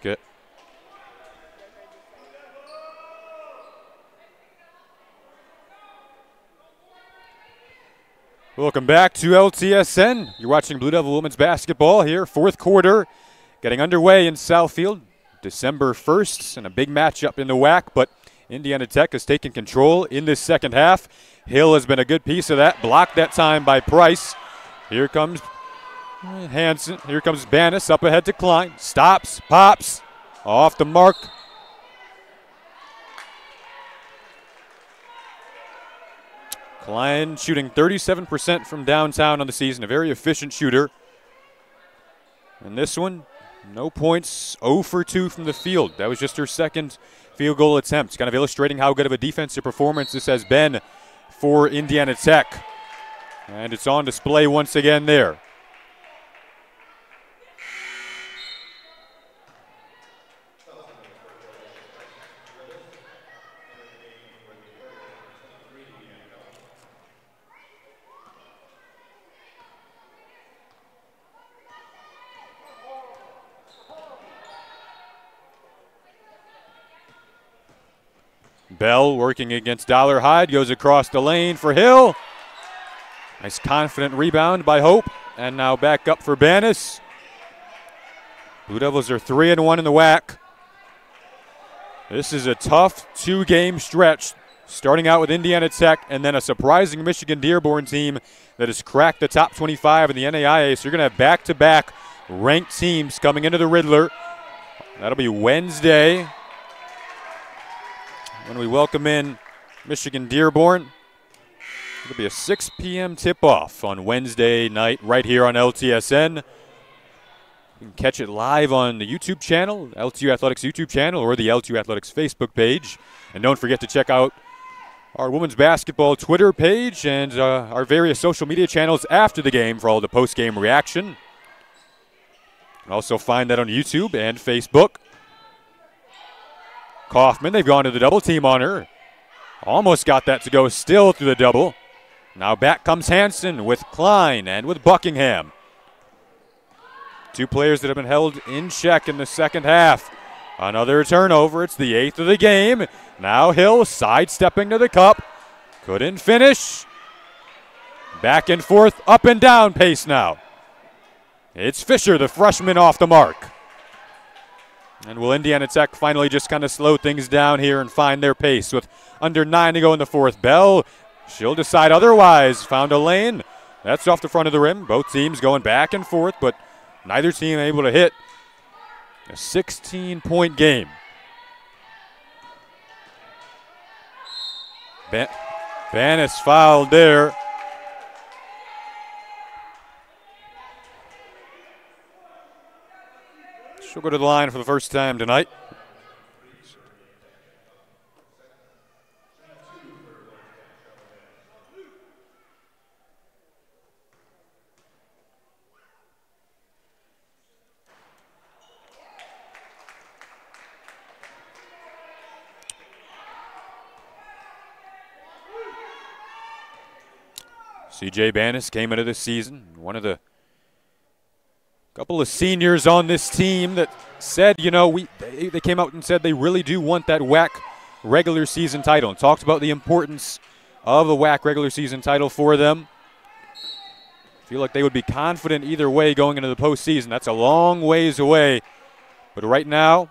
Good. Welcome back to LTSN. You're watching Blue Devil Women's Basketball here. Fourth quarter getting underway in Southfield. December 1st and a big matchup in the WAC, but Indiana Tech has taken control in this second half. Hill has been a good piece of that. Blocked that time by Price. Here comes Hansen. Here comes Banis up ahead to Klein. Stops, pops, off the mark. Klein shooting 37% from downtown on the season, a very efficient shooter. And this one, no points, 0 for 2 from the field. That was just her second field goal attempt, kind of illustrating how good of a defensive performance this has been for Indiana Tech. And it's on display once again there. Bell working against Dollar Hyde, goes across the lane for Hill. Nice confident rebound by Hope, and now back up for Banis. Blue Devils are 3-1 in the WAC. This is a tough two-game stretch, starting out with Indiana Tech and then a surprising Michigan Dearborn team that has cracked the top 25 in the NAIA. So you're going to have back-to-back ranked teams coming into the Riddler. That'll be Wednesday when we welcome in Michigan Dearborn. It'll be a 6 p.m. tip-off on Wednesday night right here on LTSN. You can catch it live on the YouTube channel, LTU Athletics YouTube channel, or the LTU Athletics Facebook page. And don't forget to check out our women's basketball Twitter page and our various social media channels after the game for all the post-game reaction. You can also find that on YouTube and Facebook. Kaufman, they've gone to the double team on her. Almost got that to go, still through the double. Now back comes Hansen with Klein and with Buckingham. Two players that have been held in check in the second half. Another turnover. It's the 8th of the game. Now Hill sidestepping to the cup. Couldn't finish. Back and forth, up and down pace now. It's Fisher, the freshman, off the mark. And will Indiana Tech finally just kind of slow things down here and find their pace with under 9 to go in the fourth? Bell, she'll decide otherwise. Found a lane. That's off the front of the rim. Both teams going back and forth, but neither team able to hit. A 16-point game. Bannis fouled there. She'll go to the line for the first time tonight. C.J. Bannis came into this season, one of the couple of seniors on this team that said, you know, they came out and said they really do want that WAC regular season title and talked about the importance of the WAC regular season title for them. Feel like they would be confident either way going into the postseason. That's a long ways away. But right now,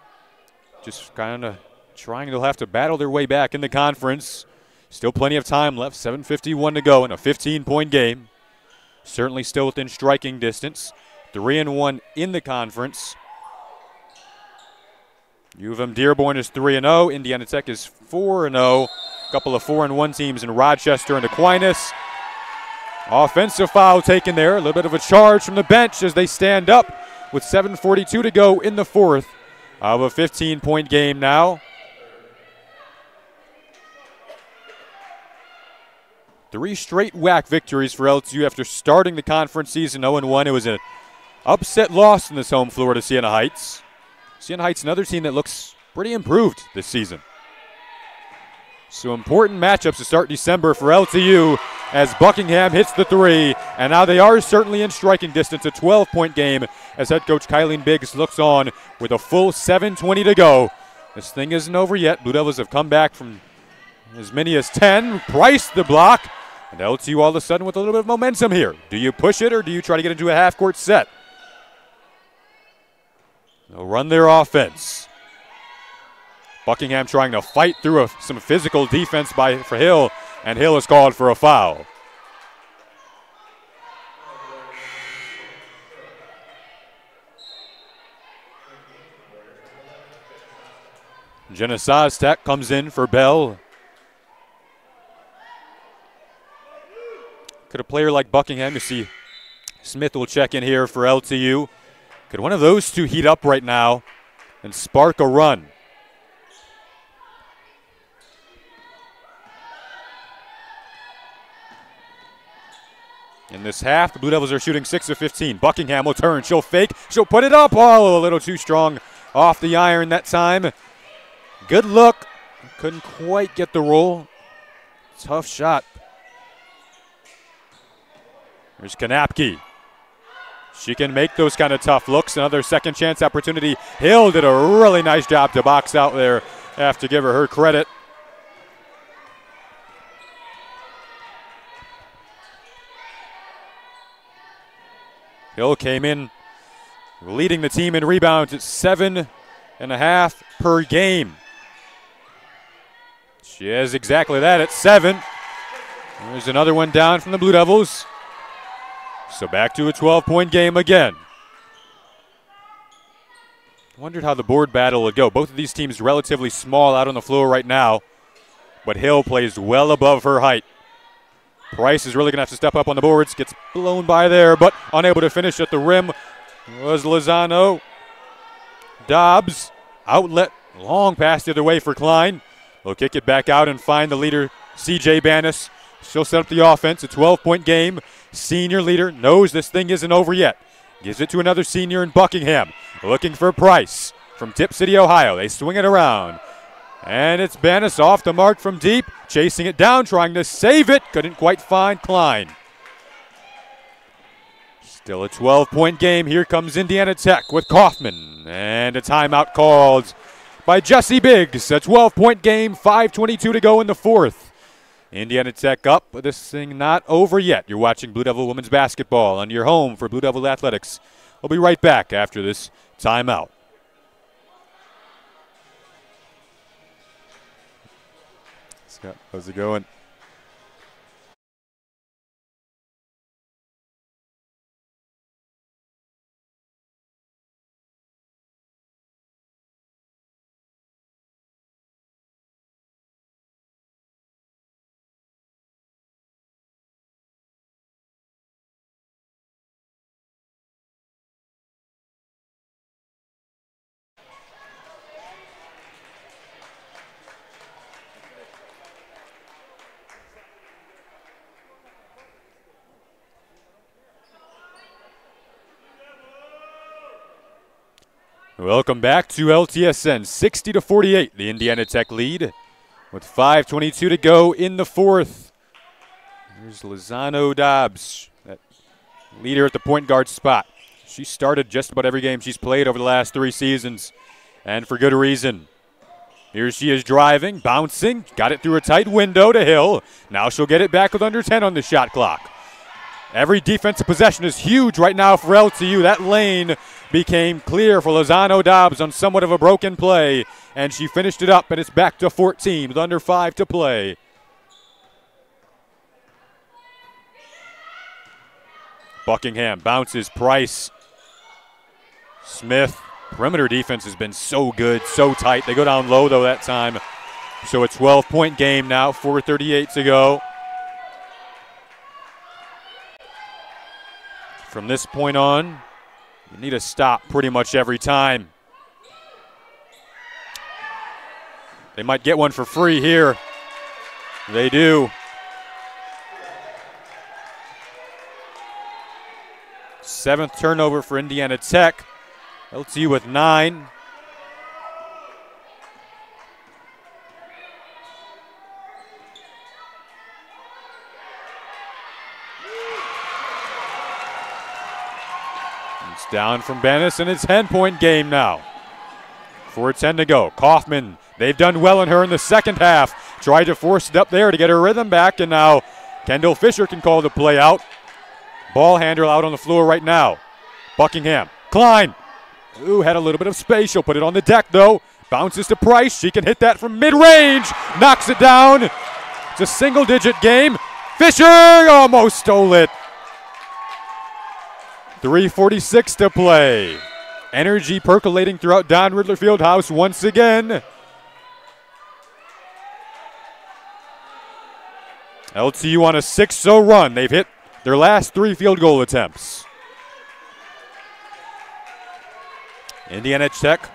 just kind of trying to have to battle their way back in the conference. Still plenty of time left, 7:51 to go in a 15-point game. Certainly still within striking distance. 3-1 in the conference. U of M Dearborn is 3-0. Indiana Tech is 4-0. A couple of 4-1 teams in Rochester and Aquinas. Offensive foul taken there. A little bit of a charge from the bench as they stand up with 7:42 to go in the fourth of a 15-point game now. 3 straight WAC victories for LTU after starting the conference season 0-1. It was an upset loss in this home floor to Siena Heights. Siena Heights, another team that looks pretty improved this season. So important matchups to start December for LTU as Buckingham hits the 3. And now they are certainly in striking distance, a 12-point game as head coach Kylene Biggs looks on with a full 7:20 to go. This thing isn't over yet. Blue Devils have come back from as many as 10. Price the block. And LTU all of a sudden with a little bit of momentum here. Do you push it or do you try to get into a half-court set? They'll run their offense. Buckingham trying to fight through some physical defense for Hill, and Hill is called for a foul. Jenna Sostek comes in for Bell. Could a player like Buckingham, you see Smith will check in here for LTU. Could one of those two heat up right now and spark a run? In this half, the Blue Devils are shooting 6 of 15. Buckingham will turn. She'll fake. She'll put it up. Oh, a little too strong off the iron that time. Good look. Couldn't quite get the roll. Tough shot. There's Kanapke. She can make those kind of tough looks. Another second chance opportunity. Hill did a really nice job to box out there. I have to give her credit. Hill came in leading the team in rebounds at 7.5 per game. She has exactly that at 7. There's another one down from the Blue Devils. So back to a 12-point game again. Wondered how the board battle would go. Both of these teams relatively small out on the floor right now, but Hill plays well above her height. Price is really going to have to step up on the boards. Gets blown by there, but unable to finish at the rim was Lozano. Dobbs, outlet, long pass the other way for Klein. They'll kick it back out and find the leader, C.J. Banis. She'll set up the offense. A 12-point game. Senior leader knows this thing isn't over yet. Gives it to another senior in Buckingham. Looking for Price from Tip City, Ohio. They swing it around. And it's Banis off the mark from deep. Chasing it down, trying to save it. Couldn't quite find Klein. Still a 12-point game. Here comes Indiana Tech with Kaufman. And a timeout called by Jesse Biggs. A 12-point game, 5:22 to go in the fourth. Indiana Tech up, but this thing not over yet. You're watching Blue Devil Women's Basketball on your home for Blue Devil Athletics. We'll be right back after this timeout. Scott, how's it going? Welcome back to LTSN. 60-48, the Indiana Tech lead with 5:22 to go in the fourth. Here's Lozano Dobbs, that leader at the point guard spot. She started just about every game she's played over the last 3 seasons, and for good reason. Here she is driving, bouncing, got it through a tight window to Hill. Now she'll get it back with under 10 on the shot clock. Every defensive possession is huge right now for LTU. That lane became clear for Lozano Dobbs on somewhat of a broken play, and she finished it up, and it's back to 14 with under 5 to play. Buckingham bounces Price. Smith, perimeter defense has been so good, so tight. They go down low, though, that time. So a 12-point game now, 4:38 to go. From this point on, you need a stop pretty much every time. They might get one for free here. They do. Seventh turnover for Indiana Tech. LTU with 9. Down from Banis, and it's a 10-point game now. 4:10 to go. Kaufman, they've done well on her in the second half. Tried to force it up there to get her rhythm back, and now Kendall Fisher can call the play out. Ball handler out on the floor right now. Buckingham. Klein. Ooh, had a little bit of space. She'll put it on the deck, though. Bounces to Price. She can hit that from mid-range. Knocks it down. It's a single-digit game. Fisher almost stole it. 3:46 to play. Energy percolating throughout Don Riddler Fieldhouse once again. LTU on a 6-0 run. They've hit their last 3 field goal attempts. Indiana Tech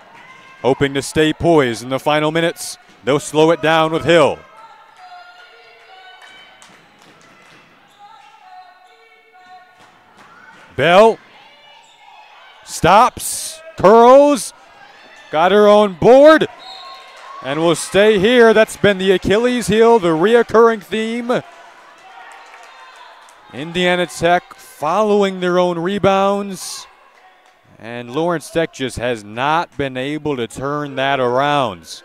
hoping to stay poised in the final minutes. They'll slow it down with Hill. Bell stops, curls, got her own board, and will stay here. That's been the Achilles heel, the reoccurring theme. Indiana Tech following their own rebounds, and Lawrence Tech just has not been able to turn that around.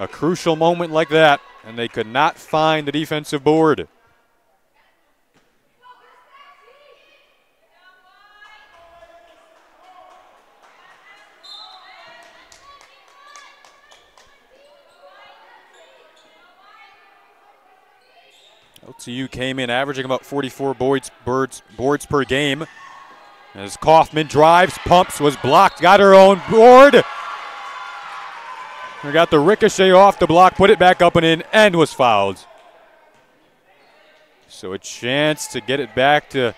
A crucial moment like that, and they could not find the defensive board. LTU came in averaging about 44 boards per game. As Kaufman drives, pumps, was blocked, got her own board, We got the ricochet off the block, put it back up and in, and was fouled. So a chance to get it back to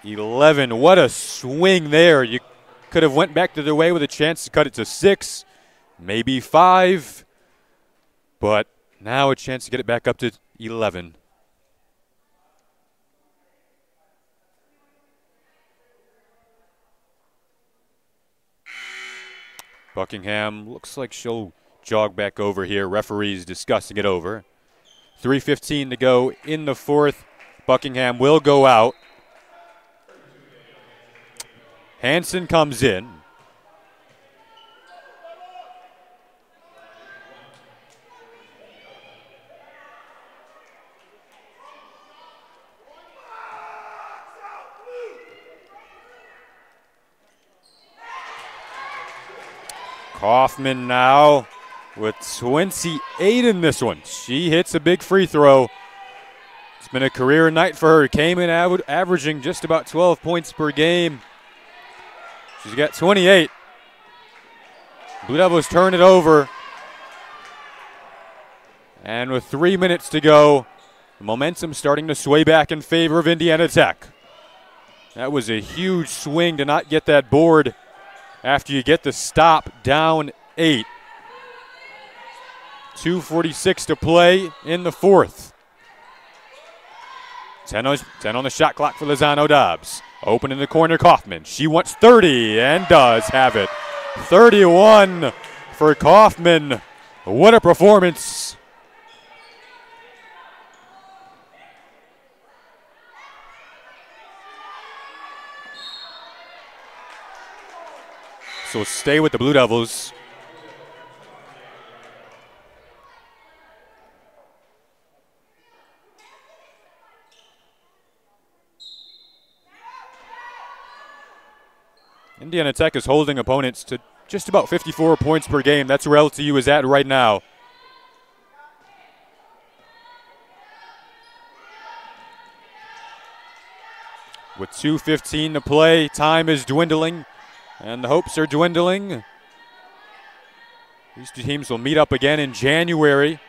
11. What a swing there. You could have went back the other way with a chance to cut it to 6, maybe 5. But now a chance to get it back up to 11. Buckingham looks like she'll jog back over here. Referee's discussing it over. 3:15 to go in the fourth. Buckingham will go out. Hansen comes in. Kaufman now with 28 in this one. She hits a big free throw. It's been a career night for her. Came in averaging just about 12 points per game. She's got 28. Blue Devils turn it over. And with 3 minutes to go, the momentum starting to sway back in favor of Indiana Tech. That was a huge swing to not get that board after you get the stop down 8. 2:46 to play in the fourth. 10 on the shot clock for Lozano Dobbs. Open in the corner, Kaufman. She wants 30 and does have it. 31 for Kaufman. What a performance. So stay with the Blue Devils. Indiana Tech is holding opponents to just about 54 points per game. That's where LTU is at right now. With 2:15 to play, time is dwindling, and the hopes are dwindling. These two teams will meet up again in January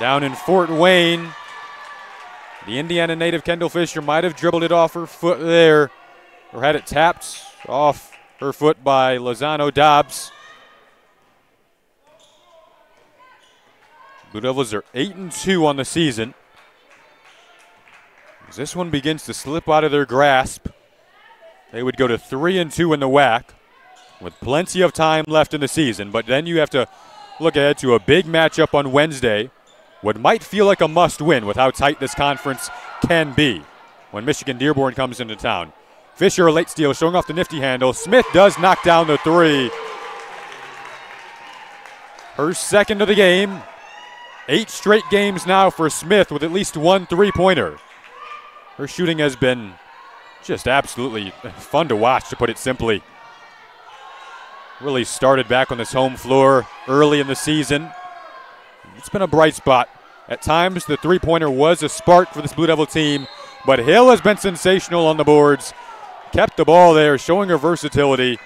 down in Fort Wayne. The Indiana native Kendall Fisher might have dribbled it off her foot there, or had it tapped off her foot by Lozano Dobbs. Blue Devils are 8-2 on the season. As this one begins to slip out of their grasp, they would go to 3-2 in the WAC with plenty of time left in the season. But then you have to look ahead to a big matchup on Wednesday, what might feel like a must-win with how tight this conference can be when Michigan Dearborn comes into town. Fisher, a late steal, showing off the nifty handle. Smith does knock down the 3. Her second of the game. 8 straight games now for Smith with at least 1 3-pointer. Her shooting has been just absolutely fun to watch, to put it simply. Really started back on this home floor early in the season. It's been a bright spot. At times, the 3-pointer was a spark for this Blue Devil team, but Hill has been sensational on the boards. Kept the ball there, showing her versatility.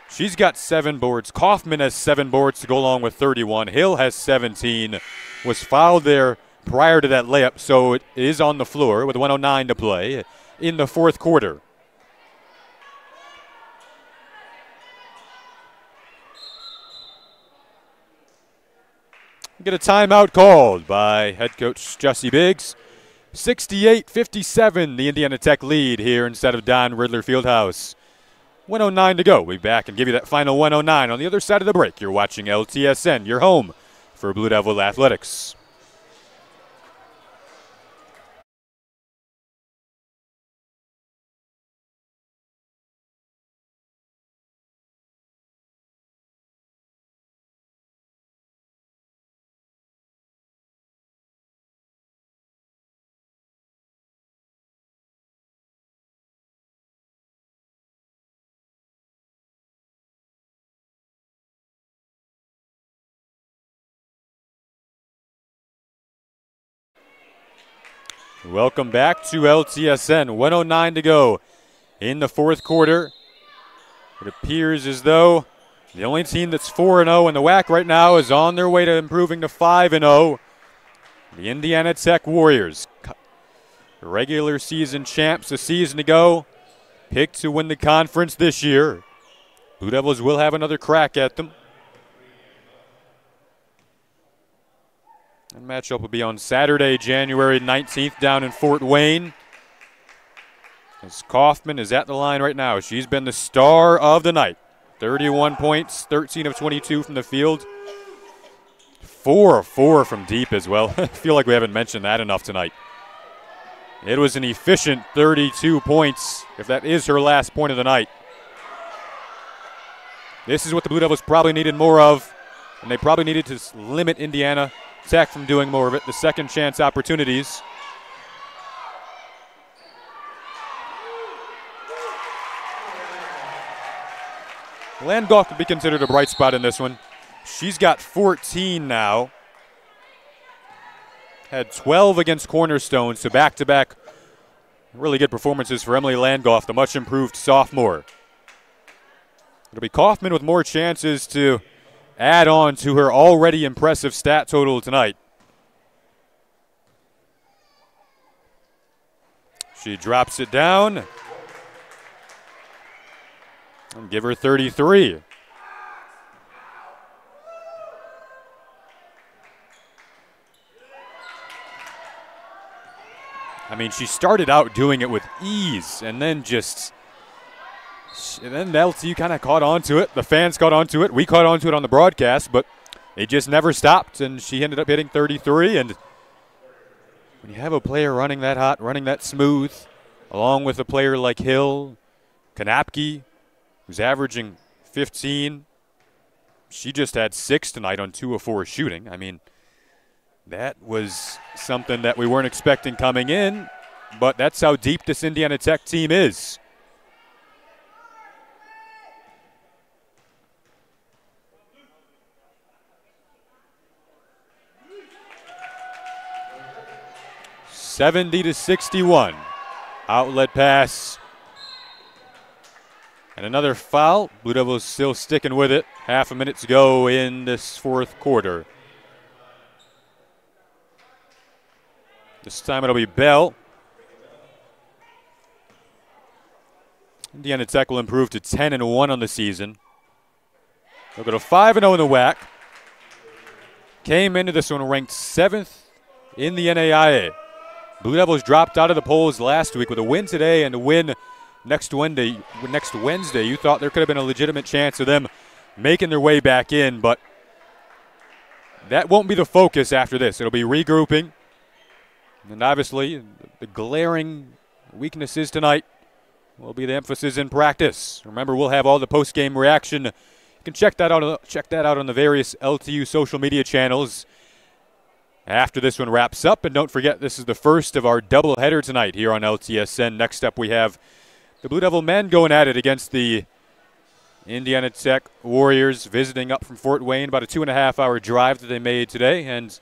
She's got 7 boards. Kaufman has 7 boards to go along with 31. Hill has 17. Was fouled there prior to that layup, so it is on the floor with 1:09 to play in the fourth quarter. Get a timeout called by head coach Jesse Biggs. 68-57, the Indiana Tech lead here instead of Don Riddler Fieldhouse. 1:09 to go. We'll be back and give you that final 1:09 on the other side of the break. You're watching LTSN, your home for Blue Devil Athletics. Welcome back to LTSN. 1:09 to go in the fourth quarter. It appears as though The only team that's 4-0 in the WAC right now is on their way to improving to 5-0. The Indiana Tech Warriors, regular season champs a season ago, picked to win the conference this year. Blue Devils will have another crack at them. The matchup will be on Saturday, January 19th down in Fort Wayne. As Kaufman is at the line right now. She's been the star of the night. 31 points, 13 of 22 from the field. 4 of 4 from deep as well. I feel like we haven't mentioned that enough tonight. It was an efficient 32 points, if that is her last point of the night. This is what the Blue Devils probably needed more of, and they probably needed to limit Indiana Tech from doing more of it, the second chance opportunities. Landgolf could be considered a bright spot in this one. She's got 14 now. Had 12 against Cornerstone, so back-to-back really good performances for Emily Landgolf, the much-improved sophomore. It'll be Kaufman with more chances to add on to her already impressive stat total tonight. She drops it down and give her 33. I mean, she started out doing it with ease, and then LTU kind of caught on to it. The fans caught on to it. We caught on to it on the broadcast, but it just never stopped, and she ended up hitting 33. And when you have a player running that hot, running that smooth, along with a player like Hill, Kanapke, who's averaging 15, she just had 6 tonight on 2 of 4 shooting. I mean, that was something that we weren't expecting coming in, but that's how deep this Indiana Tech team is. (70-61). Outlet pass. And another foul. Blue Devils still sticking with it. Half a minute to go in this fourth quarter. This time it'll be Bell. Indiana Tech will improve to 10-1 on the season. They'll go to 5-0 in the WAC. Came into this one ranked 7th in the NAIA. Blue Devils dropped out of the polls last week with a win today and a win next Wednesday. You thought there could have been a legitimate chance of them making their way back in, but that won't be the focus after this. It'll be regrouping. And obviously, the glaring weaknesses tonight will be the emphasis in practice. Remember, we'll have all the post-game reaction. You can check that out on the various LTU social media channels after this one wraps up. And don't forget, this is the first of our doubleheader tonight here on LTSN. Next up, we have the Blue Devil men going at it against the Indiana Tech Warriors, visiting up from Fort Wayne, about a 2.5-hour drive that they made today. And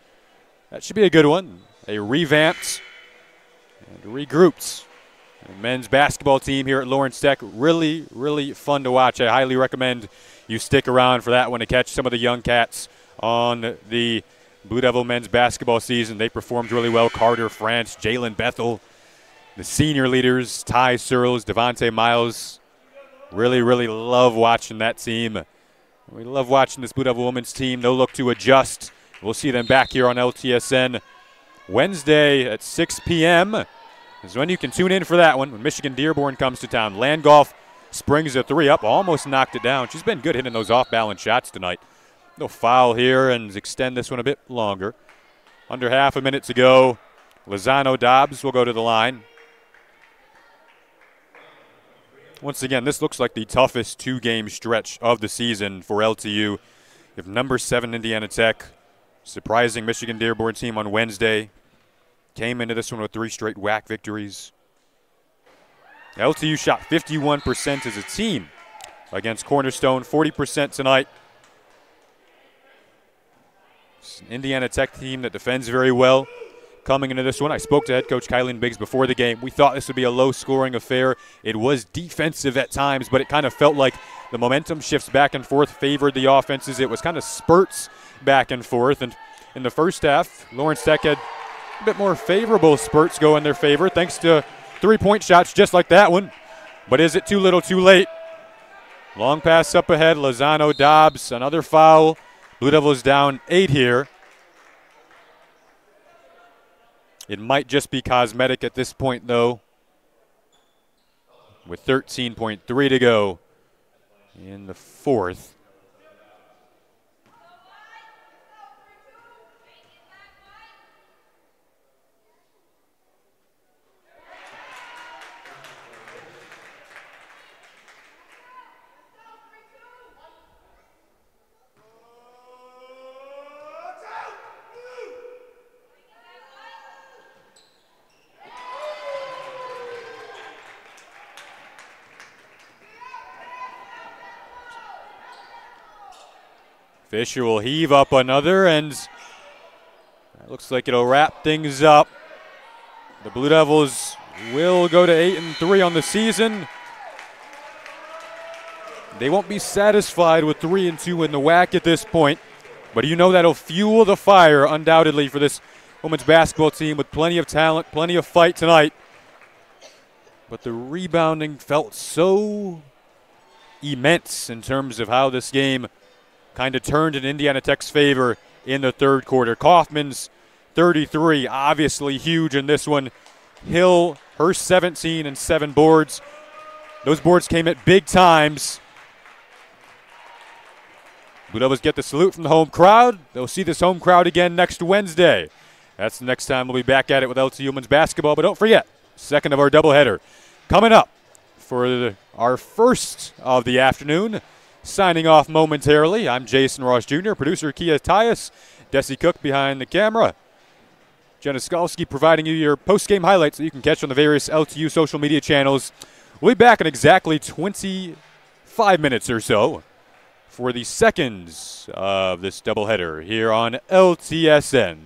that should be a good one. They revamped and regrouped the men's basketball team here at Lawrence Tech. Really, really fun to watch. I highly recommend you stick around for that one to catch some of the young cats on the Blue Devil men's basketball season. They performed really well. Carter France, Jalen Bethel, the senior leaders, Ty Searles, Devontae Miles. Really, really love watching that team. We love watching this Blue Devil women's team. No look to adjust. We'll see them back here on LTSN Wednesday at 6 p.m. is when you can tune in for that one when Michigan Dearborn comes to town. Landgolf springs a 3 up, almost knocked it down. She's been good hitting those off-balance shots tonight. No foul here and extend this one a bit longer. Under half a minute to go. Lozano Dobbs will go to the line. Once again, this looks like the toughest 2-game stretch of the season for LTU. If number 7 Indiana Tech, surprising Michigan Dearborn team on Wednesday, came into this one with 3 straight WAC victories. LTU shot 51% as a team against Cornerstone, 40% tonight. It's an Indiana Tech team that defends very well. Coming into this one, I spoke to head coach Kylie Biggs before the game. We thought this would be a low-scoring affair. It was defensive at times, but it kind of felt like the momentum shifts back and forth, favored the offenses. It was kind of spurts back and forth. And in the first half, Lawrence Tech had a bit more favorable spurts go in their favor thanks to three-point shots just like that one. But is it too little too late? Long pass up ahead. Lozano, Dobbs, another foul. Blue Devils down 8 here. It might just be cosmetic at this point, though, with 13.3 to go in the fourth. Fisher will heave up another, and it looks like it'll wrap things up. The Blue Devils will go to 8-3 on the season. They won't be satisfied with 3-2 in the WAC at this point, but you know that'll fuel the fire undoubtedly for this women's basketball team with plenty of talent, plenty of fight tonight. But the rebounding felt so immense in terms of how this game kind of turned in Indiana Tech's favor in the third quarter. Kaufman's 33, obviously huge in this one. Hill, her 17 and 7 boards. Those boards came at big times. Blue Devils get the salute from the home crowd. They'll see this home crowd again next Wednesday. That's the next time we'll be back at it with LTU women's basketball. But don't forget, second of our doubleheader coming up for our first of the afternoon. Signing off momentarily, I'm Jason Ross Jr., producer Kia Tyus, Desi Cook behind the camera. Jenna Skalski providing you your post-game highlights that you can catch on the various LTU social media channels. We'll be back in exactly 25 minutes or so for the seconds of this doubleheader here on LTSN.